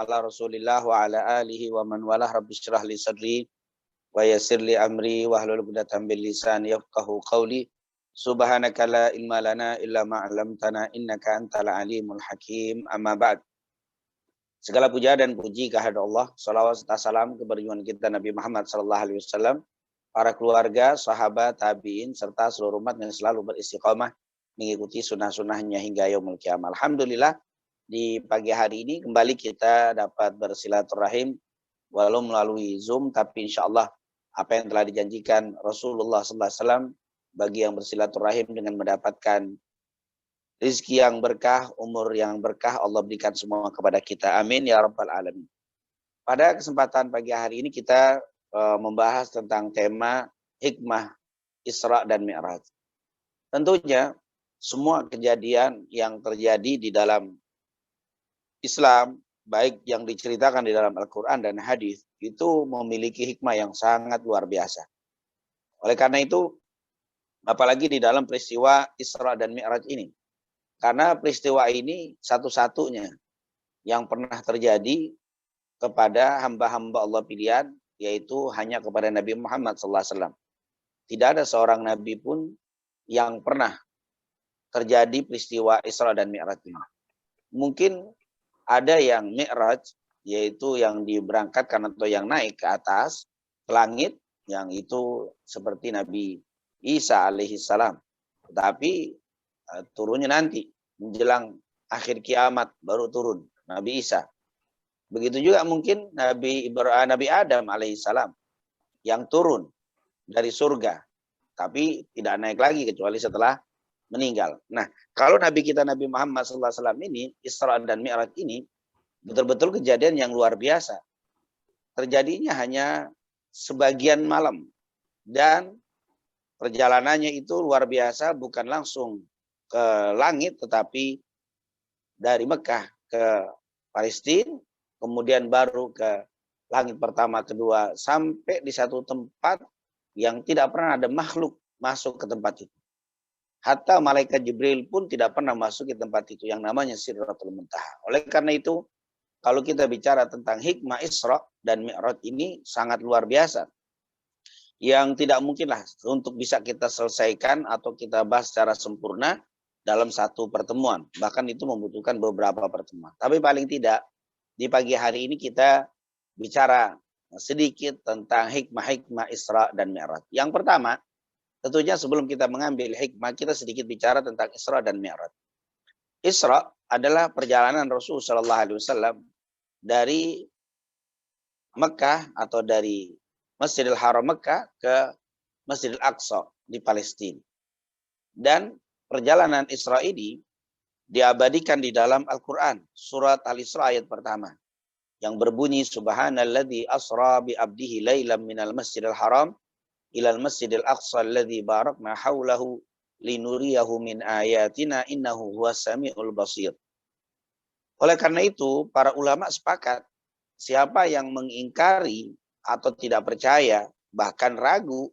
ala Rasulillah wa ala alihi wa man walah. Rabbi syrah li sadri wa yassir li amri wahlul 'uqdatam min lisani yafqahu qawli. Subhanaka la ilma lana illa ma 'allamtana innaka antal alimul hakim. Amma ba'd. Segala puja dan puji kehadirat Allah. Salawat serta salam kepada junjungan kita Nabi Muhammad sallallahu alaihi wasallam, para keluarga, sahabat, tabi'in serta seluruh umat yang selalu beristiqamah mengikuti sunnah-sunnahnya hingga yaumul qiyamah. Alhamdulillah, di pagi hari ini kembali kita dapat bersilaturahim walau melalui Zoom, tapi insya Allah apa yang telah dijanjikan Rasulullah SAW bagi yang bersilaturahim dengan mendapatkan rizki yang berkah, umur yang berkah, Allah berikan semua kepada kita. Amin ya rabbal alamin. Pada kesempatan pagi hari ini kita membahas tentang tema hikmah Isra dan Mi'raj. Tentunya semua kejadian yang terjadi di dalam Islam, baik yang diceritakan di dalam Al-Quran dan hadis, itu memiliki hikmah yang sangat luar biasa. Oleh karena itu, apalagi di dalam peristiwa Isra dan Mi'raj ini. Karena peristiwa ini satu-satunya yang pernah terjadi kepada hamba-hamba Allah pilihan, yaitu hanya kepada Nabi Muhammad SAW. Tidak ada seorang Nabi pun yang pernah terjadi peristiwa Isra dan Mi'raj ini. Mungkin ada yang Mi'raj, yaitu yang diberangkatkan atau yang naik ke atas, ke langit, yang itu seperti Nabi Isa alaihissalam. Tetapi turunnya nanti, menjelang akhir kiamat, baru turun Nabi Isa. Begitu juga mungkin Nabi Adam alaihissalam, yang turun dari surga, tapi tidak naik lagi kecuali setelah meninggal. Nah, kalau Nabi kita Nabi Muhammad SAW ini, Isra dan Mi'raj ini, betul-betul kejadian yang luar biasa. Terjadinya hanya sebagian malam. Dan perjalanannya itu luar biasa, bukan langsung ke langit, tetapi dari Mekah ke Palestina, kemudian baru ke langit pertama, kedua, sampai di satu tempat yang tidak pernah ada makhluk masuk ke tempat itu. Hatta malaikat Jibril pun tidak pernah masuk ke tempat itu, yang namanya Sidratul Muntaha. Oleh karena itu, kalau kita bicara tentang hikmah Isra dan Mi'raj ini sangat luar biasa. Yang tidak mungkinlah untuk bisa kita selesaikan atau kita bahas secara sempurna dalam satu pertemuan. Bahkan itu membutuhkan beberapa pertemuan. Tapi paling tidak, di pagi hari ini kita bicara sedikit tentang hikmah-hikmah Isra dan Mi'raj. Yang pertama, tentunya sebelum kita mengambil hikmah, kita sedikit bicara tentang Isra dan Mi'raj. Isra adalah perjalanan Rasul Shallallahu Alaihi Wasallam dari Mekah atau dari Masjidil Haram Mekah ke Masjidil Aqsa di Palestina. Dan perjalanan Isra ini diabadikan di dalam Al-Quran, surat Al-Isra ayat pertama, yang berbunyi Subhanalladzi asra bi abdihi lailam minal Masjidil Haram ilal Masjidil Aqsa alladzi barakna haulahu linuriyahu min ayatina innahu huwas samiul basir. Oleh karena itu, para ulama sepakat, siapa yang mengingkari atau tidak percaya, bahkan ragu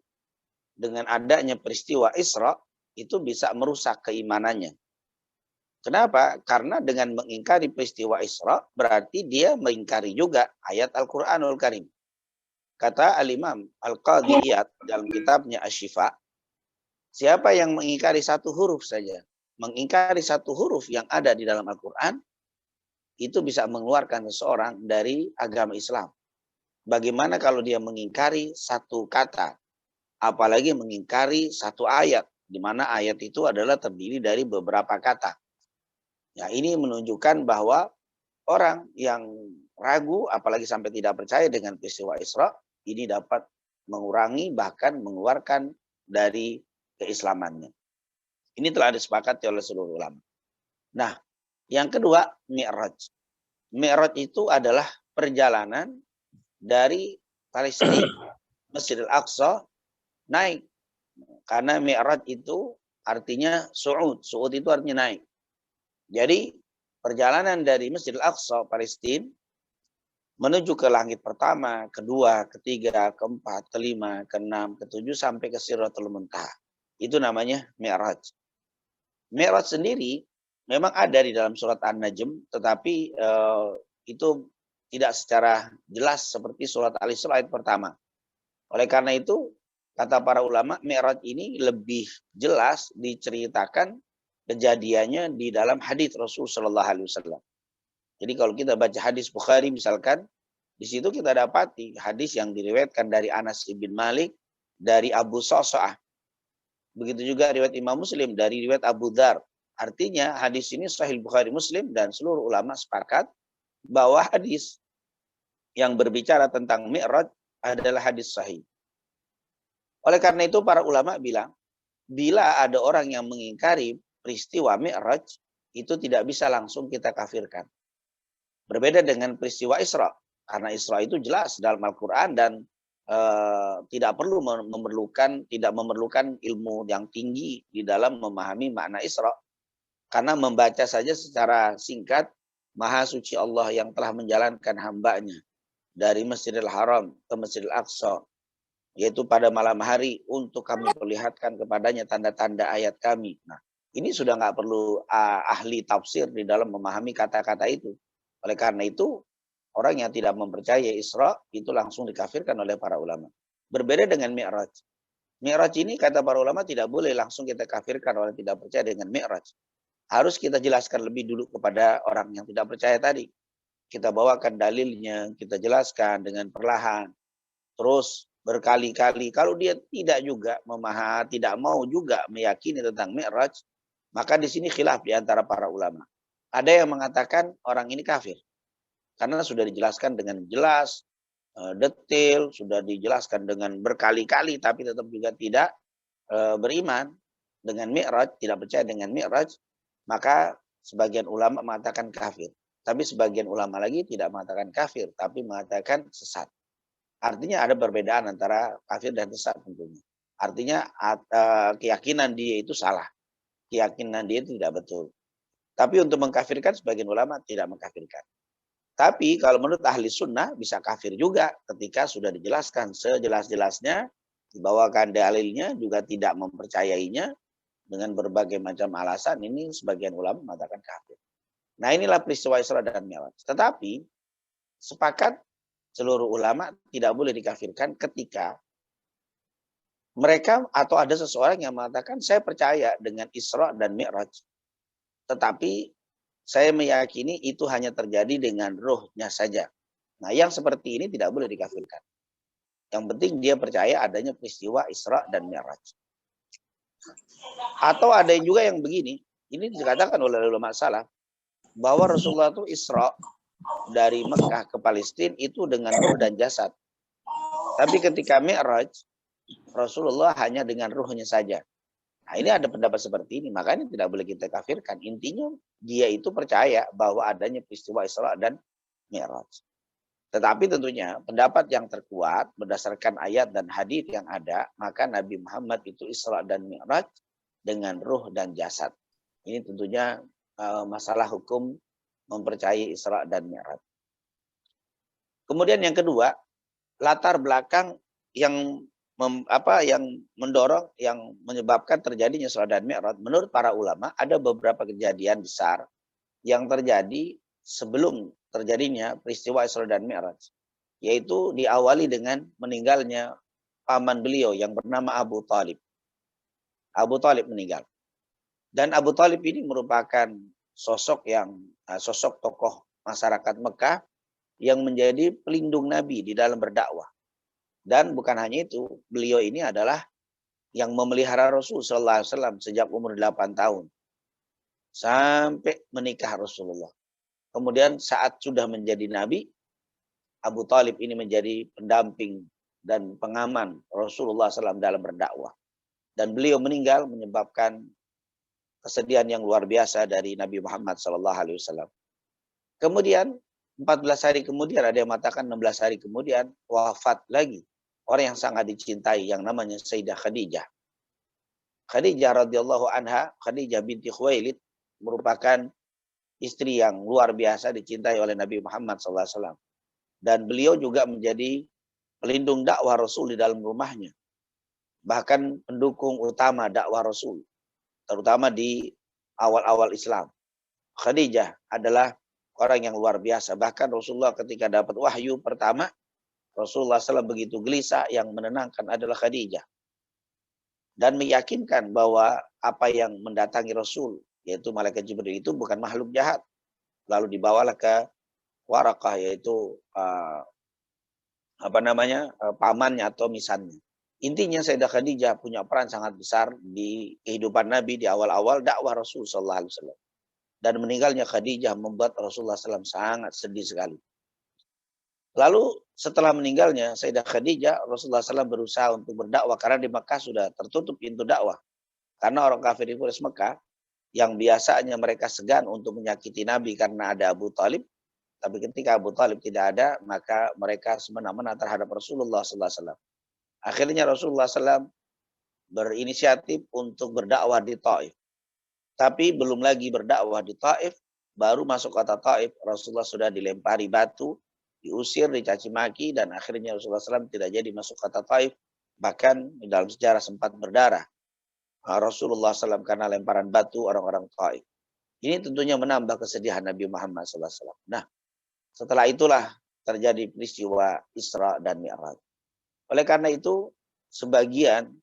dengan adanya peristiwa Isra, itu bisa merusak keimanannya. Kenapa? Karena dengan mengingkari peristiwa Isra, berarti dia mengingkari juga ayat Al-Quranul Karim. Kata Al-Imam Al-Qadhi Iyad dalam kitabnya Asy-Syifa, siapa yang mengingkari satu huruf saja, mengingkari satu huruf yang ada di dalam Al-Quran, itu bisa mengeluarkan seseorang dari agama Islam. Bagaimana kalau dia mengingkari satu kata, apalagi mengingkari satu ayat, di mana ayat itu adalah terdiri dari beberapa kata. Ya, ini menunjukkan bahwa orang yang ragu, apalagi sampai tidak percaya dengan peristiwa Isra, ini dapat mengurangi bahkan mengeluarkan dari keislamannya. Ini telah disepakati oleh seluruh ulama. Nah, yang kedua, Mi'raj. Mi'raj itu adalah perjalanan dari Palestina, Masjidil Aqsa, naik. Karena Mi'raj itu artinya su'ud. Su'ud itu artinya naik. Jadi, perjalanan dari Masjidil Aqsa, Palestina, menuju ke langit pertama, kedua, ketiga, keempat, kelima, keenam, ketujuh, sampai ke Sidratul Muntaha. Itu namanya Mi'raj. Mi'raj sendiri memang ada di dalam surat An-Najm, tetapi itu tidak secara jelas seperti surat Al-Isra ayat pertama. Oleh karena itu, kata para ulama, Mi'raj ini lebih jelas diceritakan kejadiannya di dalam hadis Rasul Shallallahu Alaihi Wasallam. Jadi kalau kita baca hadis Bukhari misalkan, di situ kita dapati hadis yang diriwayatkan dari Anas bin Malik, dari Abu Sa'sa'ah. Begitu juga riwayat Imam Muslim dari riwayat Abu Dzar. Artinya hadis ini Sahih Bukhari Muslim dan seluruh ulama sepakat bahwa hadis yang berbicara tentang Mi'raj adalah hadis sahih. Oleh karena itu para ulama bilang, bila ada orang yang mengingkari peristiwa Mi'raj, itu tidak bisa langsung kita kafirkan. Berbeda dengan peristiwa Isra. Karena Isra itu jelas dalam Al-Quran dan tidak memerlukan ilmu yang tinggi di dalam memahami makna Isra. Karena membaca saja secara singkat, Maha Suci Allah yang telah menjalankan hambanya dari Masjidil Haram ke Masjidil Aqsa, yaitu pada malam hari untuk kami perlihatkan kepadanya tanda-tanda ayat kami. Nah, ini sudah nggak perlu ahli tafsir di dalam memahami kata-kata itu. Oleh karena itu, orang yang tidak mempercayai Isra itu langsung dikafirkan oleh para ulama. Berbeda dengan Mi'raj. Mi'raj ini kata para ulama tidak boleh langsung kita kafirkan orang tidak percaya dengan Mi'raj. Harus kita jelaskan lebih dulu kepada orang yang tidak percaya tadi. Kita bawakan dalilnya, kita jelaskan dengan perlahan. Terus berkali-kali. Kalau dia tidak juga memahami, tidak mau juga meyakini tentang Mi'raj, maka di sini khilaf di antara para ulama. Ada yang mengatakan orang ini kafir. Karena sudah dijelaskan dengan jelas, detail, sudah dijelaskan dengan berkali-kali, tapi tetap juga tidak beriman dengan Mi'raj, tidak percaya dengan Mi'raj, maka sebagian ulama mengatakan kafir. Tapi sebagian ulama lagi tidak mengatakan kafir, tapi mengatakan sesat. Artinya ada perbedaan antara kafir dan sesat tentunya. Artinya keyakinan dia itu salah. Keyakinan dia itu tidak betul. Tapi untuk mengkafirkan sebagian ulama tidak mengkafirkan. Tapi kalau menurut ahli sunnah bisa kafir juga ketika sudah dijelaskan sejelas-jelasnya, dibawakan dalilnya, juga tidak mempercayainya dengan berbagai macam alasan, ini sebagian ulama mengatakan kafir. Nah inilah peristiwa Isra dan Mi'raj. Tetapi sepakat seluruh ulama tidak boleh dikafirkan ketika mereka atau ada seseorang yang mengatakan saya percaya dengan Isra dan Mi'raj. Tetapi saya meyakini itu hanya terjadi dengan ruhnya saja. Nah yang seperti ini tidak boleh dikafirkan. Yang penting dia percaya adanya peristiwa Isra dan Mi'raj. Atau ada juga yang begini, ini dikatakan oleh ulama salaf, bahwa Rasulullah itu Isra dari Mekah ke Palestina itu dengan ruh dan jasad. Tapi ketika Mi'raj, Rasulullah hanya dengan ruhnya saja. Nah ini ada pendapat seperti ini, makanya tidak boleh kita kafirkan. Intinya dia itu percaya bahwa adanya peristiwa Isra dan Mi'raj. Tetapi tentunya pendapat yang terkuat berdasarkan ayat dan hadis yang ada, maka Nabi Muhammad itu Isra dan Mi'raj dengan ruh dan jasad. Ini tentunya masalah hukum mempercayai Isra dan Mi'raj. Kemudian yang kedua, latar belakang yang mendorong, yang menyebabkan terjadinya Isra dan Mi'raj, menurut para ulama ada beberapa kejadian besar yang terjadi sebelum terjadinya peristiwa Isra dan Mi'raj, yaitu diawali dengan meninggalnya paman beliau yang bernama Abu Talib. Abu Talib meninggal. Dan Abu Talib ini merupakan sosok tokoh masyarakat Mekah yang menjadi pelindung Nabi di dalam berdakwah. Dan bukan hanya itu, beliau ini adalah yang memelihara Rasul sallallahu alaihi wasallam sejak umur 8 tahun sampai menikah Rasulullah. Kemudian saat sudah menjadi Nabi, Abu Talib ini menjadi pendamping dan pengaman Rasulullah SAW dalam berdakwah. Dan beliau meninggal menyebabkan kesedihan yang luar biasa dari Nabi Muhammad SAW. Kemudian 14 hari kemudian, ada yang mengatakan 16 hari kemudian, wafat lagi orang yang sangat dicintai yang namanya Sayyidah Khadijah. Khadijah radhiyallahu anha, Khadijah binti Khuwailid, merupakan istri yang luar biasa dicintai oleh Nabi Muhammad SAW. Dan beliau juga menjadi pelindung dakwah Rasul di dalam rumahnya. Bahkan pendukung utama dakwah Rasul, terutama di awal-awal Islam. Khadijah adalah orang yang luar biasa. Bahkan Rasulullah ketika dapat wahyu pertama, Rasulullah SAW begitu gelisah, yang menenangkan adalah Khadijah. Dan meyakinkan bahwa apa yang mendatangi Rasul, yaitu malaikat Jibril itu bukan makhluk jahat. Lalu dibawalah ke Warakah, yaitu pamannya atau misannya. Intinya Sayyidah Khadijah punya peran sangat besar di kehidupan Nabi di awal-awal dakwah Rasul sallallahu alaihi wasallam. Dan meninggalnya Khadijah membuat Rasulullah SAW sangat sedih sekali. Lalu setelah meninggalnya Sayyidah Khadijah, Rasulullah SAW berusaha untuk berdakwah karena di Mekah sudah tertutup pintu dakwah. Karena orang kafir di Quraisy Mekah yang biasanya mereka segan untuk menyakiti Nabi karena ada Abu Talib, tapi ketika Abu Talib tidak ada, maka mereka semena-mena terhadap Rasulullah SAW. Akhirnya Rasulullah SAW berinisiatif untuk berdakwah di Taif. Tapi belum lagi berdakwah di Taif, baru masuk kota Taif, Rasulullah sudah dilempari batu, diusir, dicaci maki, dan akhirnya Rasulullah SAW tidak jadi masuk kota Taif. Bahkan di dalam sejarah sempat berdarah Rasulullah SAW karena lemparan batu orang-orang Taif. Ini tentunya menambah kesedihan Nabi Muhammad SAW. Nah, setelah itulah terjadi peristiwa Isra dan Mi'raj. Oleh karena itu, sebagian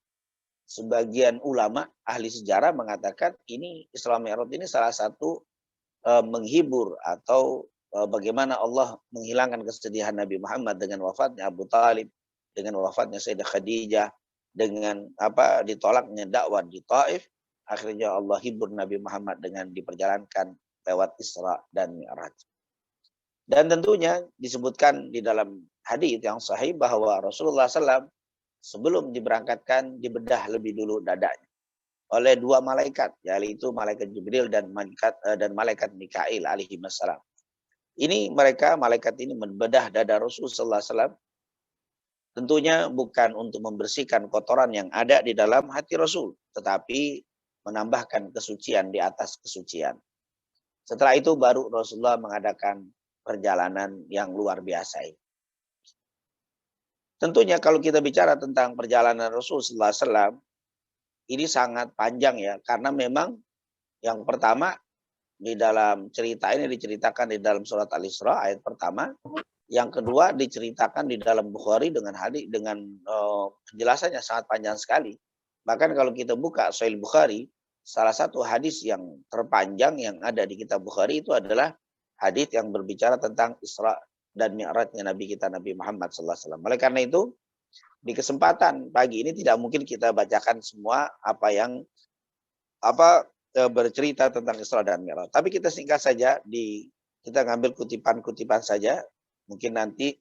ulama ahli sejarah mengatakan ini Isra Mi'raj ini salah satu menghibur atau bagaimana Allah menghilangkan kesedihan Nabi Muhammad dengan wafatnya Abu Talib, dengan wafatnya Sayyidah Khadijah, dengan ditolaknya dakwah di Taif. Akhirnya Allah hibur Nabi Muhammad dengan diperjalankan lewat Isra dan Mi'raj. Dan tentunya disebutkan di dalam hadis yang sahih bahwa Rasulullah SAW sebelum diberangkatkan dibedah lebih dulu dadanya oleh dua malaikat, yaitu malaikat Jibril dan malaikat Mikail alaihi wassalam. Ini malaikat ini membedah dada Rasulullah SAW. Tentunya bukan untuk membersihkan kotoran yang ada di dalam hati Rasul, tetapi menambahkan kesucian di atas kesucian. Setelah itu baru Rasulullah mengadakan perjalanan yang luar biasa ini. Tentunya kalau kita bicara tentang perjalanan Rasulullah SAW, ini sangat panjang ya, karena memang yang pertama di dalam cerita ini diceritakan di dalam surat Al-Isra ayat pertama, yang kedua diceritakan di dalam Bukhari dengan hadis dengan penjelasannya sangat panjang sekali. Bahkan kalau kita buka Sahih Bukhari, salah satu hadis yang terpanjang yang ada di kitab Bukhari itu adalah hadis yang berbicara tentang Isra dan Mi'rajnya Nabi kita Nabi Muhammad SAW. Oleh karena itu, di kesempatan pagi ini tidak mungkin kita bacakan semua apa yang bercerita tentang Isra dan Mi'raj. Tapi kita singkat saja, kita ngambil kutipan-kutipan saja. Mungkin nanti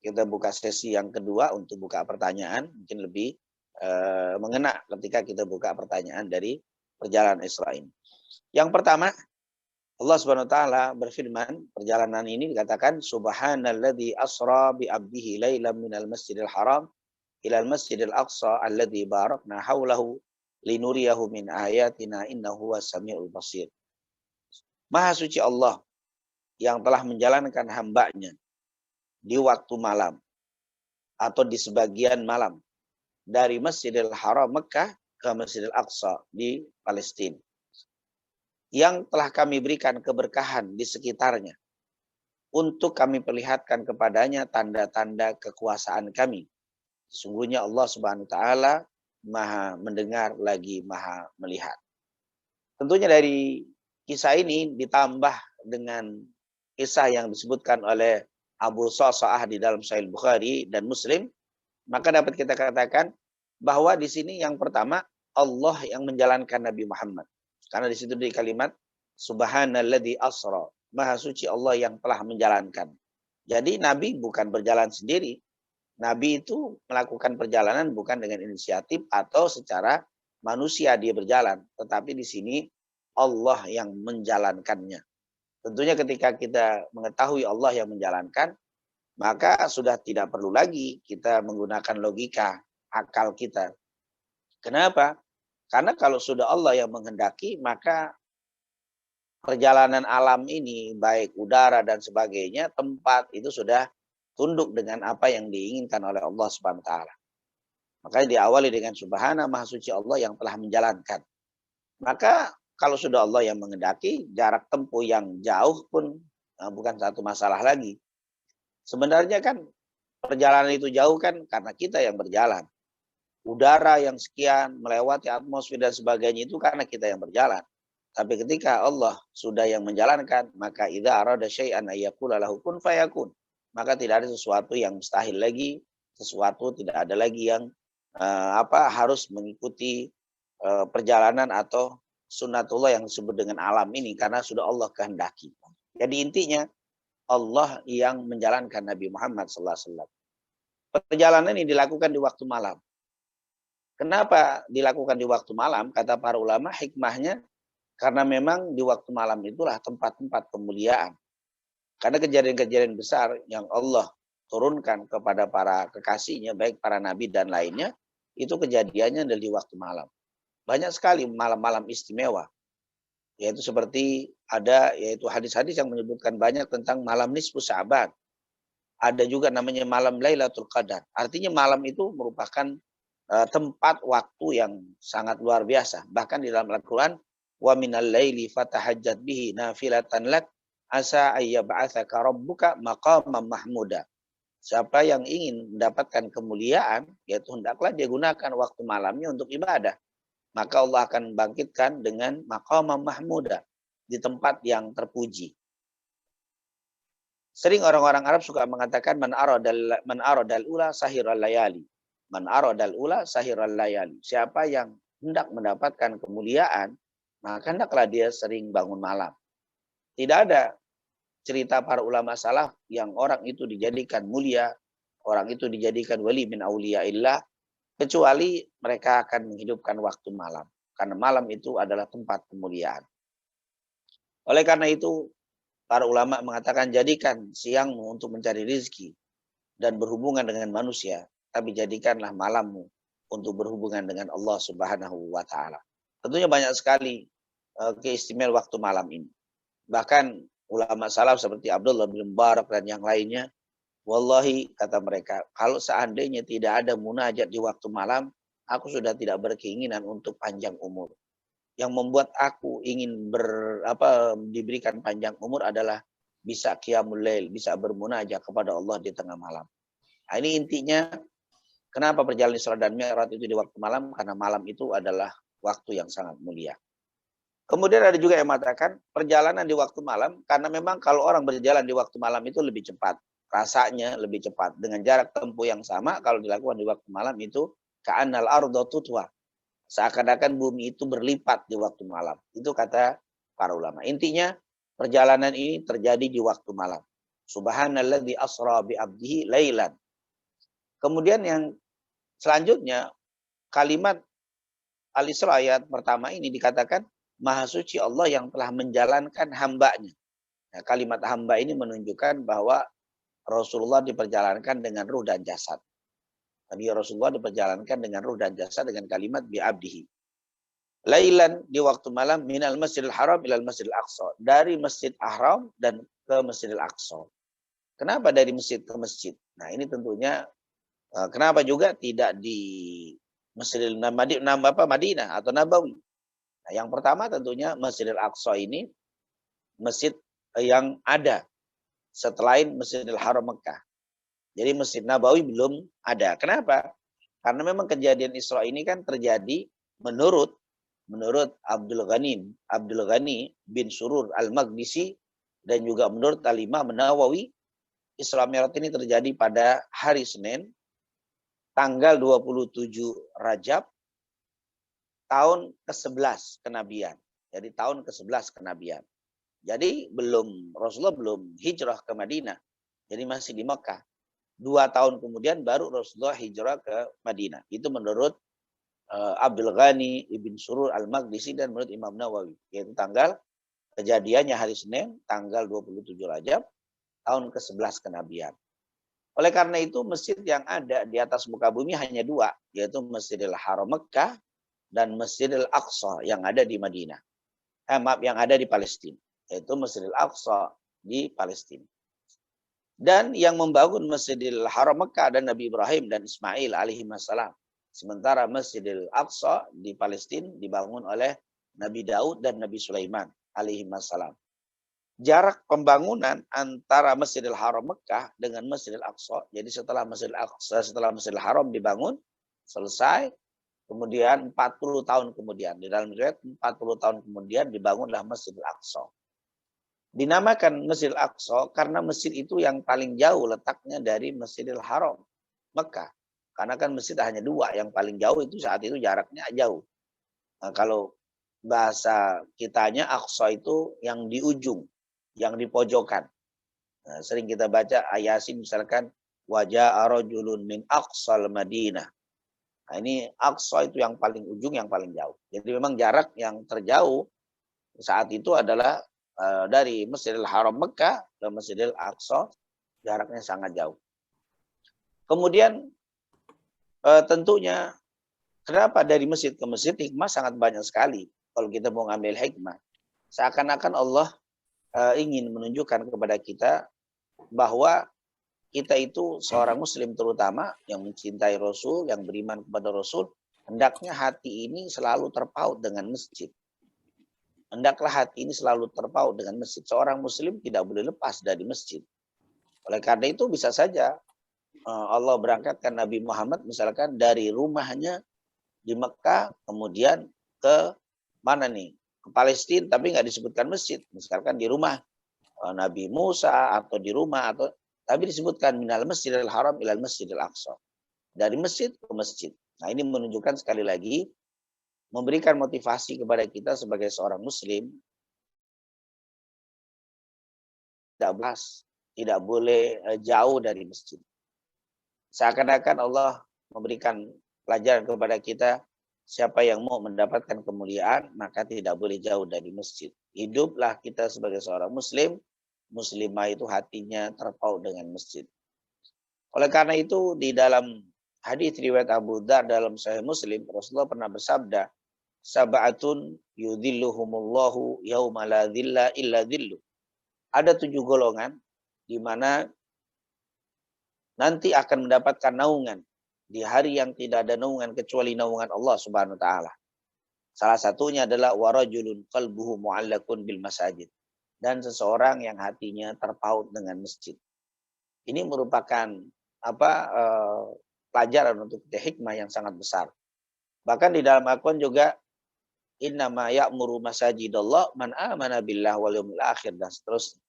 kita buka sesi yang kedua untuk buka pertanyaan, mungkin lebih mengena ketika kita buka pertanyaan dari perjalanan Isra ini. Yang pertama, Allah Subhanahu wa taala berfirman, perjalanan ini dikatakan subhanalladzi asra bi 'abdihi lailan minal masjidil haram ilal masjidil aqsa alladzi barakna haulahu linuriyahu min ayatina innahu was-sami'ul basir. Maha suci Allah yang telah menjalankan hambanya di waktu malam atau di sebagian malam dari Masjidil Haram Mekah ke Masjidil Aqsa di Palestina, yang telah kami berikan keberkahan di sekitarnya untuk kami perlihatkan kepadanya tanda-tanda kekuasaan kami. Sesungguhnya Allah Subhanahu wa taala Maha mendengar lagi Maha melihat. Tentunya dari kisah ini ditambah dengan kisah yang disebutkan oleh Abu Sa'sa'ah di dalam Sahih Bukhari dan Muslim, maka dapat kita katakan bahwa di sini yang pertama Allah yang menjalankan Nabi Muhammad. Karena di situ di kalimat subhanalladzi asra, maha suci Allah yang telah menjalankan. Jadi Nabi bukan berjalan sendiri. Nabi itu melakukan perjalanan bukan dengan inisiatif atau secara manusia dia berjalan, tetapi di sini Allah yang menjalankannya. Tentunya ketika kita mengetahui Allah yang menjalankan, maka sudah tidak perlu lagi kita menggunakan logika akal kita. Kenapa? Karena kalau sudah Allah yang menghendaki, maka perjalanan alam ini, baik udara dan sebagainya, tempat itu sudah tunduk dengan apa yang diinginkan oleh Allah Subhanahu wa taala. Makanya diawali dengan subhana maha suci Allah yang telah menjalankan. Maka kalau sudah Allah yang menghendaki, jarak tempuh yang jauh pun bukan satu masalah lagi. Sebenarnya kan perjalanan itu jauh kan karena kita yang berjalan. Udara yang sekian, melewati atmosfer dan sebagainya itu karena kita yang berjalan. Tapi ketika Allah sudah yang menjalankan, maka idza arada syai'an ayyakula lahu kun fayakun. Maka tidak ada sesuatu yang mustahil lagi, sesuatu tidak ada lagi yang harus mengikuti perjalanan atau sunnatullah yang disebut dengan alam ini karena sudah Allah kehendaki. Jadi intinya Allah yang menjalankan Nabi Muhammad SAW. Perjalanan ini dilakukan di waktu malam. Kenapa dilakukan di waktu malam? Kata para ulama, hikmahnya karena memang di waktu malam itulah tempat-tempat kemuliaan. Karena kejadian-kejadian besar yang Allah turunkan kepada para kekasihnya, baik para nabi dan lainnya, itu kejadiannya di waktu malam. Banyak sekali malam-malam istimewa. Yaitu seperti yaitu hadis-hadis yang menyebutkan banyak tentang malam nisfu Sya'ban. Ada juga namanya malam Lailatul Qadar. Artinya malam itu merupakan tempat waktu yang sangat luar biasa. Bahkan di dalam Al-Quran, wa minal laili fatahajjat bihi nafilatan lak asa ayyab'atsaka rabbuka maqaman mahmuda. Siapa yang ingin mendapatkan kemuliaan, yaitu hendaklah dia gunakan waktu malamnya untuk ibadah. Maka Allah akan bangkitkan dengan maqaman mahmuda, di tempat yang terpuji. Sering orang-orang Arab suka mengatakan man aradal ula sahiral layali. Man aradal ula sahiral layali. Siapa yang hendak mendapatkan kemuliaan, maka hendaklah dia sering bangun malam. Tidak ada cerita para ulama salaf yang orang itu dijadikan mulia, orang itu dijadikan wali min auliyaillah, kecuali mereka akan menghidupkan waktu malam. Karena malam itu adalah tempat kemuliaan. Oleh karena itu, para ulama mengatakan jadikan siangmu untuk mencari rezeki dan berhubungan dengan manusia, tapi jadikanlah malammu untuk berhubungan dengan Allah Subhanahu wa taala. Tentunya banyak sekali keistimewaan waktu malam ini. Bahkan ulama salaf seperti Abdullah bin Mubarak dan yang lainnya, wallahi kata mereka, kalau seandainya tidak ada munajat di waktu malam, aku sudah tidak berkeinginan untuk panjang umur. Yang membuat aku ingin diberikan panjang umur adalah bisa qiyamul lail, bisa bermunajat kepada Allah di tengah malam. Nah, ini intinya kenapa perjalanan Isra dan Mi'raj itu di waktu malam, karena malam itu adalah waktu yang sangat mulia. Kemudian ada juga yang mengatakan perjalanan di waktu malam, karena memang kalau orang berjalan di waktu malam itu lebih cepat. Rasanya lebih cepat. Dengan jarak tempuh yang sama, kalau dilakukan di waktu malam itu, ka'annal arda tutwa. Seakan-akan bumi itu berlipat di waktu malam. Itu kata para ulama. Intinya, perjalanan ini terjadi di waktu malam. Subhanalladzi asra bi abdihi lailan. Kemudian yang selanjutnya, kalimat Al-Isra ayat pertama ini dikatakan, Maha Suci Allah yang telah menjalankan hambanya. Nah, kalimat hamba ini menunjukkan bahwa Rasulullah diperjalankan dengan ruh dan jasad. Tadi Rasulullah diperjalankan dengan ruh dan jasad dengan kalimat bi'abdihi. Lailan di waktu malam minal masjidil haram ilal masjidil aqsa. Dari masjid haram dan ke masjidil aqsa. Kenapa dari masjid ke masjid? Nah ini tentunya kenapa juga tidak di Masjidil Madinah atau Nabawi. Nah, yang pertama tentunya Masjidil Aqsa ini masjid yang ada setelah Masjidil Haram Mekah. Jadi Masjid Nabawi belum ada. Kenapa? Karena memang kejadian Isra ini kan terjadi menurut Abdul Ghani bin Surur Al-Maqdisi dan juga menurut Al-Imam Nawawi, Isra Mi'raj ini terjadi pada hari Senin tanggal 27 Rajab tahun ke-11 kenabian. Jadi tahun ke-11 kenabian. Jadi Rasulullah belum hijrah ke Madinah. Jadi masih di Mekah. 2 tahun kemudian baru Rasulullah hijrah ke Madinah. Itu menurut Abdul Ghani ibn Surur Al-Maqdisi dan menurut Imam Nawawi. Yaitu kejadiannya hari Senin tanggal 27 Rajab tahun ke-11 kenabian. Oleh karena itu masjid yang ada di atas muka bumi hanya 2. Yaitu Masjidil Haram Mekah dan Masjidil Aqsa yang ada di Madinah. Yang ada di Palestina. Yaitu Masjidil Aqsa di Palestina. Dan yang membangun Masjidil Haram Mekah dan Nabi Ibrahim dan Ismail alaihi wassalam. Sementara Masjidil Aqsa di Palestina dibangun oleh Nabi Daud dan Nabi Sulaiman alaihi wassalam. jarak pembangunan antara Masjidil Haram Mekah dengan Masjidil Aqsa. Jadi setelah Masjidil Aqsa, setelah Masjidil Haram dibangun, selesai, kemudian 40 tahun kemudian, di dalam riwayat 40 tahun kemudian dibangunlah Masjidil Aqsa. Dinamakan Masjidil Aqsa karena masjid itu yang paling jauh letaknya dari Masjidil Haram Mekah. Karena kan masjid hanya dua, yang paling jauh itu saat itu jaraknya jauh. Nah, kalau bahasa kitanya Aqsa itu yang di ujung, yang di pojokan. Nah, sering kita baca ayat Yasin misalkan wajah arojulun min aqsal Madinah. Nah, ini Aqsa itu yang paling ujung, yang paling jauh. Jadi memang jarak yang terjauh saat itu adalah dari Masjidil Haram Mekah ke Masjidil Aqsa, jaraknya sangat jauh. Kemudian tentunya kenapa dari masjid ke masjid, hikmah sangat banyak sekali. Kalau kita mau ngambil hikmah, seakan-akan Allah ingin menunjukkan kepada kita bahwa kita itu seorang muslim terutama yang mencintai Rasul, yang beriman kepada Rasul, hendaknya hati ini selalu terpaut dengan masjid. Hendaklah hati ini selalu terpaut dengan masjid. Seorang muslim tidak boleh lepas dari masjid. Oleh karena itu bisa saja Allah berangkatkan Nabi Muhammad misalkan dari rumahnya di Mekah, kemudian ke mana nih? Ke Palestina, tapi nggak disebutkan masjid. Misalkan di rumah Nabi Musa atau di rumah atau tapi disebutkan minal masjidil haram ilal masjidil aqsa. Dari masjid ke masjid. Nah, ini menunjukkan sekali lagi memberikan motivasi kepada kita sebagai seorang muslim tidak boleh jauh dari masjid. Seakan-akan Allah memberikan pelajaran kepada kita, siapa yang mau mendapatkan kemuliaan maka tidak boleh jauh dari masjid. Hiduplah kita sebagai seorang muslim, muslimah itu hatinya terpaut dengan masjid. Oleh karena itu di dalam hadis riwayat Abu Dzar dalam Sahih Muslim, Rasulullah pernah bersabda, sab'atun yudhilluhumullahu yauma la dhilla illa dhillu. Ada 7 golongan di mana nanti akan mendapatkan naungan di hari yang tidak ada naungan kecuali naungan Allah Subhanahu wa taala. Salah satunya adalah warajulun qalbuhu mu'allaqun bil masajid, dan seseorang yang hatinya terpaut dengan masjid. Ini merupakan pelajaran untuk hikmah yang sangat besar. Bahkan di dalam Al-Qur'an juga innama ya'muru masajidallah man amana billah wal yaumil akhir dan seterusnya.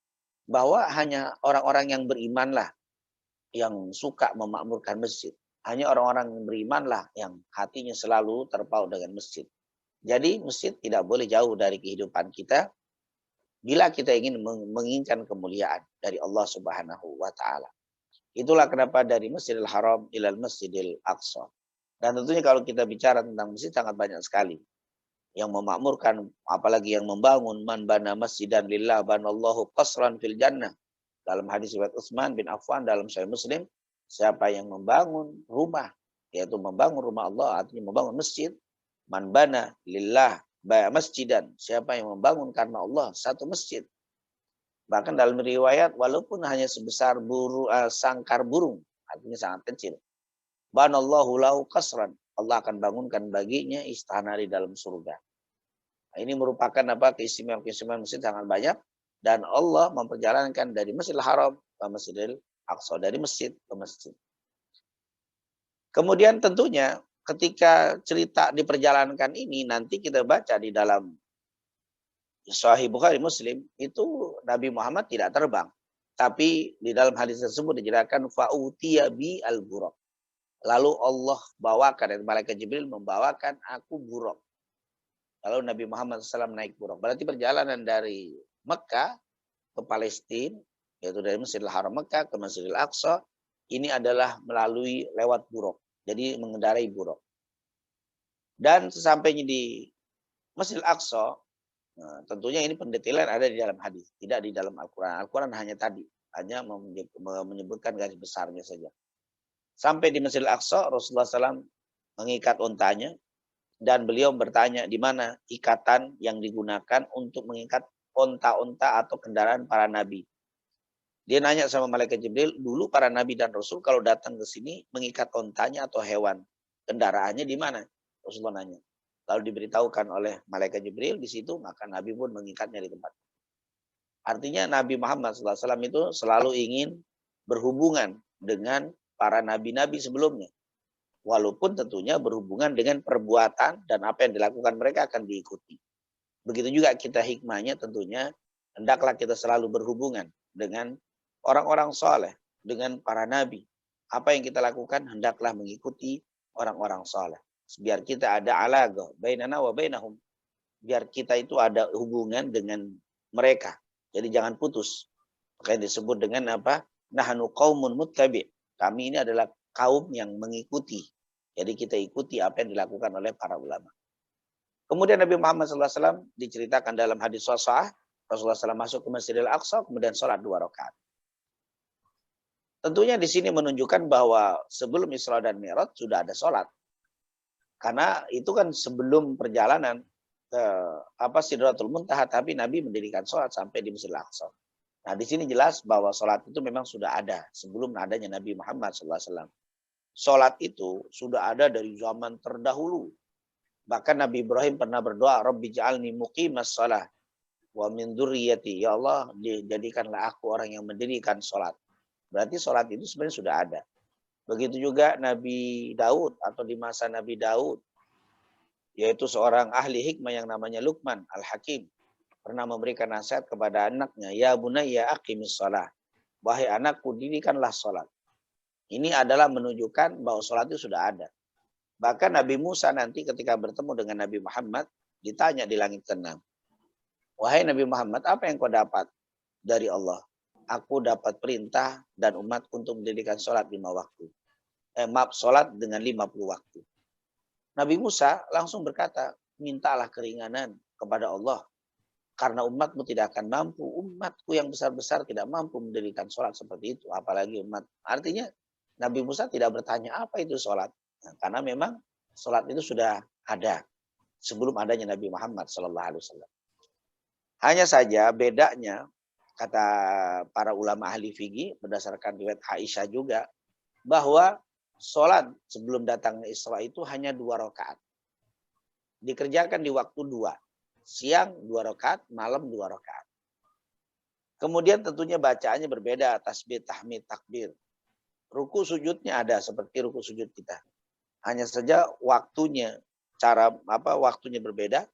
Bahwa hanya orang-orang yang berimanlah yang suka memakmurkan masjid. Hanya orang-orang yang berimanlah yang hatinya selalu terpaut dengan masjid. Jadi masjid tidak boleh jauh dari kehidupan kita bila kita ingin menginginkan kemuliaan dari Allah Subhanahu wa taala. Itulah kenapa dari Masjidil Haram ilal Masjidil Aqsa. Dan tentunya kalau kita bicara tentang masjid sangat banyak sekali yang memakmurkan, apalagi yang membangun. Man bana masjidan lillah banallahu qasran fil jannah. Dalam hadis riwayat Utsman bin Affan dalam Sahih Muslim, siapa yang membangun rumah, yaitu membangun rumah Allah, artinya membangun masjid. Man bana lillah masjidan, siapa yang membangun karena Allah satu masjid. Bahkan dalam riwayat walaupun hanya sebesar sangkar burung, artinya sangat kecil. Banallahu lahu qasran, Allah akan bangunkan baginya istana di dalam surga. Nah, ini merupakan keistimewaan masjid sangat banyak. Dan Allah memperjalankan dari Masjidil Haram ke Masjidil Aqsa, dari masjid ke masjid. Kemudian tentunya ketika cerita diperjalankan ini nanti kita baca di dalam Sahih Bukhari Muslim itu Nabi Muhammad tidak terbang. Tapi di dalam hadis tersebut dijelaskan fa'utiya bi al-buraq. Lalu Allah bawakan, malaikat Jibril membawakan aku buraq. Lalu Nabi Muhammad SAW naik buraq. Berarti perjalanan dari Mekah ke Palestina, yaitu dari Masjidil Haram Mekah ke Masjidil Aqsa, ini adalah melalui lewat buraq. Jadi mengendarai buraq. Dan sesampainya di Masjidil Aqsa, nah, tentunya ini pendetailan ada di dalam hadis, tidak di dalam Al-Quran. Al-Quran hanya menyebutkan garis besarnya saja. Sampai di Masjidil Aqsa, Rasulullah SAW mengikat untanya, dan beliau bertanya di mana ikatan yang digunakan untuk mengikat onta-onta atau kendaraan para nabi. Dia nanya sama malaikat Jibril, dulu para nabi dan rasul kalau datang ke sini mengikat ontanya atau hewan kendaraannya di mana? Rasulullah nanya. Lalu diberitahukan oleh malaikat Jibril di situ, maka nabi pun mengikatnya di tempat. Artinya Nabi Muhammad SAW itu selalu ingin berhubungan dengan para nabi-nabi sebelumnya. Walaupun tentunya berhubungan dengan perbuatan dan apa yang dilakukan mereka akan diikuti. Begitu juga kita hikmahnya tentunya hendaklah kita selalu berhubungan dengan orang-orang soleh, dengan para nabi. Apa yang kita lakukan hendaklah mengikuti orang-orang soleh. Biar kita ada alaqah bainana wa bainahum. Biar kita itu ada hubungan dengan mereka. Jadi jangan putus. Makanya disebut dengan apa? Nahnu qaumun muttabi'. Kami ini adalah kaum yang mengikuti. Jadi kita ikuti apa yang dilakukan oleh para ulama. Kemudian Nabi Muhammad SAW diceritakan dalam hadis sahih, Rasulullah SAW masuk ke Masjidil Aqsa, kemudian sholat 2 rakaat. Tentunya di sini menunjukkan bahwa sebelum Isra dan Mi'raj sudah ada sholat. Karena itu kan sebelum perjalanan ke Sidratul Muntaha, tapi Nabi mendirikan sholat sampai di Masjidil Aqsa. Nah, di sini jelas bahwa sholat itu memang sudah ada sebelum adanya Nabi Muhammad SAW. Sholat itu sudah ada dari zaman terdahulu. Bahkan Nabi Ibrahim pernah berdoa, Rabbi ja'alni muqimas shalah wa min dzurriyyati. Ya Allah, jadikanlah aku orang yang mendirikan sholat. Berarti sholat itu sebenarnya sudah ada. Begitu juga Nabi Daud atau di masa Nabi Daud, yaitu seorang ahli hikmah yang namanya Luqman Al-Hakim, pernah memberikan nasihat kepada anaknya, ya bunayya aqimis shalah. Wahai anakku, dirikanlah sholat. Ini adalah menunjukkan bahwa sholat itu sudah ada. Bahkan Nabi Musa nanti ketika bertemu dengan Nabi Muhammad, ditanya di langit ke-6. Wahai Nabi Muhammad, apa yang kau dapat dari Allah? Aku dapat perintah dan umat untuk mendirikan sholat 5 waktu. Sholat dengan 50 waktu. Nabi Musa langsung berkata, mintalah keringanan kepada Allah. Karena umatmu tidak akan mampu. Umatku yang besar-besar tidak mampu mendirikan sholat seperti itu. Apalagi umat. Artinya Nabi Musa tidak bertanya apa itu sholat. Nah, karena memang sholat itu sudah ada sebelum adanya Nabi Muhammad SAW. Hanya saja bedanya, kata para ulama ahli fikih berdasarkan riwayat Aisyah juga, bahwa sholat sebelum datangnya Isra itu hanya 2 rakaat. Dikerjakan di waktu 2. Siang 2 rakaat, malam 2 rakaat. Kemudian tentunya bacaannya berbeda, tasbih, tahmid, takbir. Ruku sujudnya ada seperti ruku sujud kita. Hanya saja waktunya, waktunya berbeda.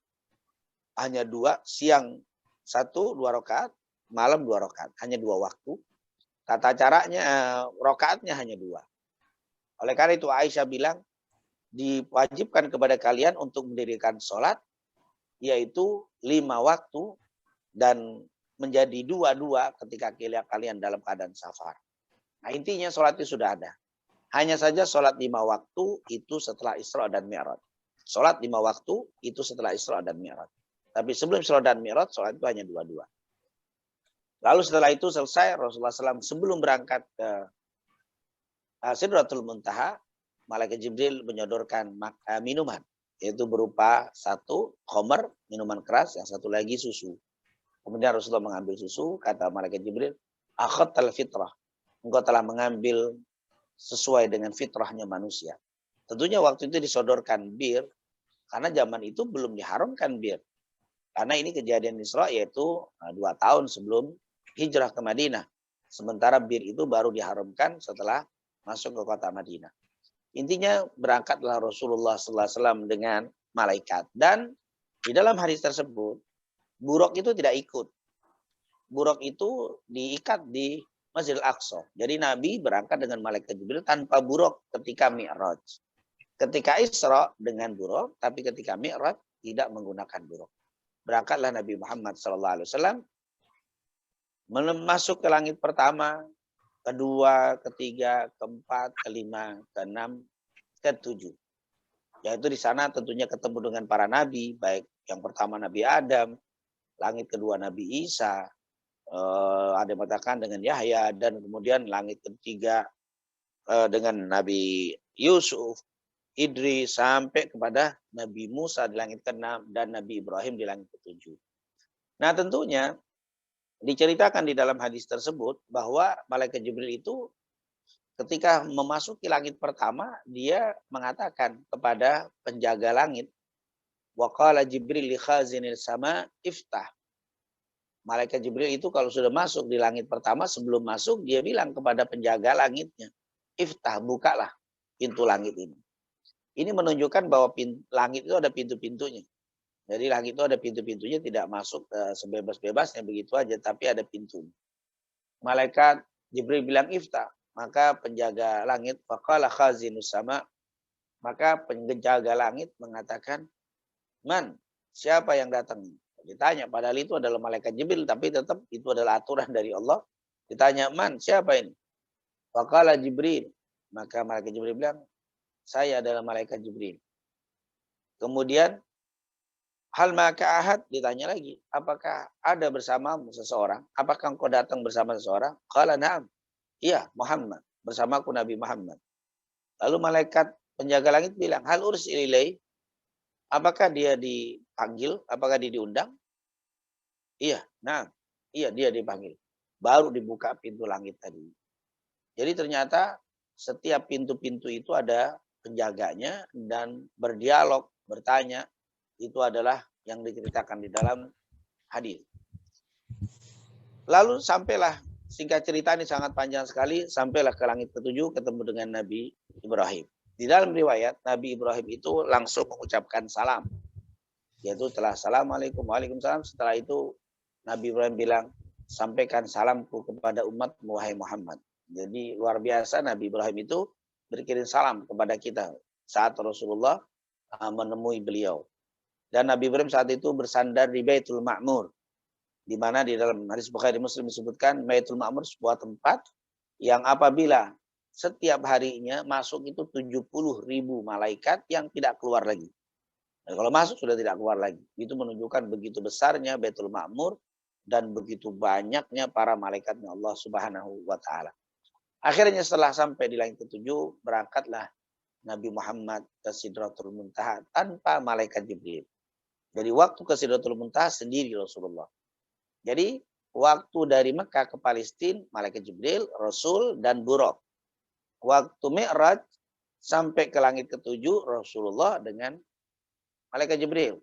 Hanya 2, siang 1, 2 rakaat, malam 2 rakaat. Hanya 2 waktu. Tata caranya, rakaatnya hanya 2. Oleh karena itu Aisyah bilang, diwajibkan kepada kalian untuk mendirikan sholat, yaitu 5 waktu, dan menjadi 2-2 ketika kalian dalam keadaan safar. Nah, intinya sholat itu sudah ada. Hanya saja sholat 5 waktu itu setelah Isra dan Mi'raj. Sholat 5 waktu itu setelah Isra dan Mi'raj. Tapi sebelum Isra dan Mi'raj, sholat itu hanya 2-2. Lalu setelah itu selesai, Rasulullah SAW sebelum berangkat ke Sidratul Muntaha, Malaikat Jibril menyodorkan minuman. Yaitu berupa 1 khamr, minuman keras, yang satu lagi susu. Kemudian Rasulullah mengambil susu, kata Malaikat Jibril, akhadtal fitrah. Engkau telah mengambil sesuai dengan fitrahnya manusia. Tentunya waktu itu disodorkan bir, karena zaman itu belum diharamkan bir. Karena ini kejadian Isra yaitu 2 tahun sebelum hijrah ke Madinah. Sementara bir itu baru diharamkan setelah masuk ke kota Madinah. Intinya berangkatlah Rasulullah SAW dengan malaikat. Dan di dalam hadis tersebut, buruk itu tidak ikut. Buruk itu diikat di Masjidil Aqsa. Jadi Nabi berangkat dengan malaikat Jibril tanpa buruk ketika Mi'raj. Ketika Isra dengan buruk, tapi ketika Mi'raj tidak menggunakan buruk. Berangkatlah Nabi Muhammad SAW masuk ke langit pertama, kedua, ketiga, keempat, kelima, keenam, ketujuh. Yaitu di sana tentunya ketemu dengan para nabi, baik yang pertama Nabi Adam, langit kedua Nabi Isa, ada yang mengatakan dengan Yahya, dan kemudian langit ketiga dengan Nabi Yusuf, Idris, sampai kepada Nabi Musa di langit ke-6 dan Nabi Ibrahim di langit ke-7. Nah, tentunya diceritakan di dalam hadis tersebut bahwa Malaikat Jibril itu ketika memasuki langit pertama, dia mengatakan kepada penjaga langit, wa qala Jibril li khazinil sama iftah. Malaikat Jibril itu kalau sudah masuk di langit pertama, sebelum masuk dia bilang kepada penjaga langitnya, "Iftah, bukalah pintu langit ini." Ini menunjukkan bahwa langit itu ada pintu-pintunya. Jadi langit itu ada pintu-pintunya, tidak masuk sebebas-bebasnya begitu aja, tapi ada pintu. Malaikat Jibril bilang, "Iftah." Maka penjaga langit, faqala khazinus sama, maka penjaga langit mengatakan, "Man, siapa yang datang?" Ditanya, padahal itu adalah malaikat Jibril, tapi tetap itu adalah aturan dari Allah. Ditanya, "Man, siapa ini?" Faqala Jibril. Maka malaikat Jibril bilang, "Saya adalah malaikat Jibril." Kemudian, "Hal maka ahad?" Ditanya lagi, "Apakah ada bersamamu seseorang? Apakah engkau datang bersama seseorang?" Qala na'am. "Iya, Muhammad. Bersamaku Nabi Muhammad." Lalu malaikat penjaga langit bilang, "Hal ursil ilai?" Apakah dia dipanggil? Apakah dia diundang? Iya, nah, iya dia dipanggil. Baru dibuka pintu langit tadi. Jadi ternyata setiap pintu-pintu itu ada penjaganya dan berdialog, bertanya. Itu adalah yang diceritakan di dalam hadis. Lalu sampailah, singkat cerita ini sangat panjang sekali, sampailah ke langit ketujuh ketemu dengan Nabi Ibrahim. Di dalam riwayat, Nabi Ibrahim itu langsung mengucapkan salam. Yaitu setelah Assalamualaikum, Waalaikumsalam. Setelah itu Nabi Ibrahim bilang, "Sampaikan salamku kepada umatmu, wahai Muhammad." Jadi luar biasa Nabi Ibrahim itu berkirim salam kepada kita saat Rasulullah menemui beliau. Dan Nabi Ibrahim saat itu bersandar di Baitul Ma'mur. Di mana di dalam hadis Bukhari Muslim disebutkan Baitul Ma'mur sebuah tempat yang apabila setiap harinya masuk itu 70.000 malaikat yang tidak keluar lagi. Dan kalau masuk sudah tidak keluar lagi. Itu menunjukkan begitu besarnya Baitul Ma'mur dan begitu banyaknya para malaikatnya Allah Subhanahu wa taala. Akhirnya setelah sampai di langit ketujuh, berangkatlah Nabi Muhammad ke Sidratul Muntaha tanpa malaikat Jibril. Jadi waktu ke Sidratul Muntaha sendiri Rasulullah. Jadi waktu dari Mekah ke Palestina, malaikat Jibril, Rasul, dan Buraq. Waktu Mi'raj sampai ke langit ketujuh, Rasulullah dengan malaikat Jibril.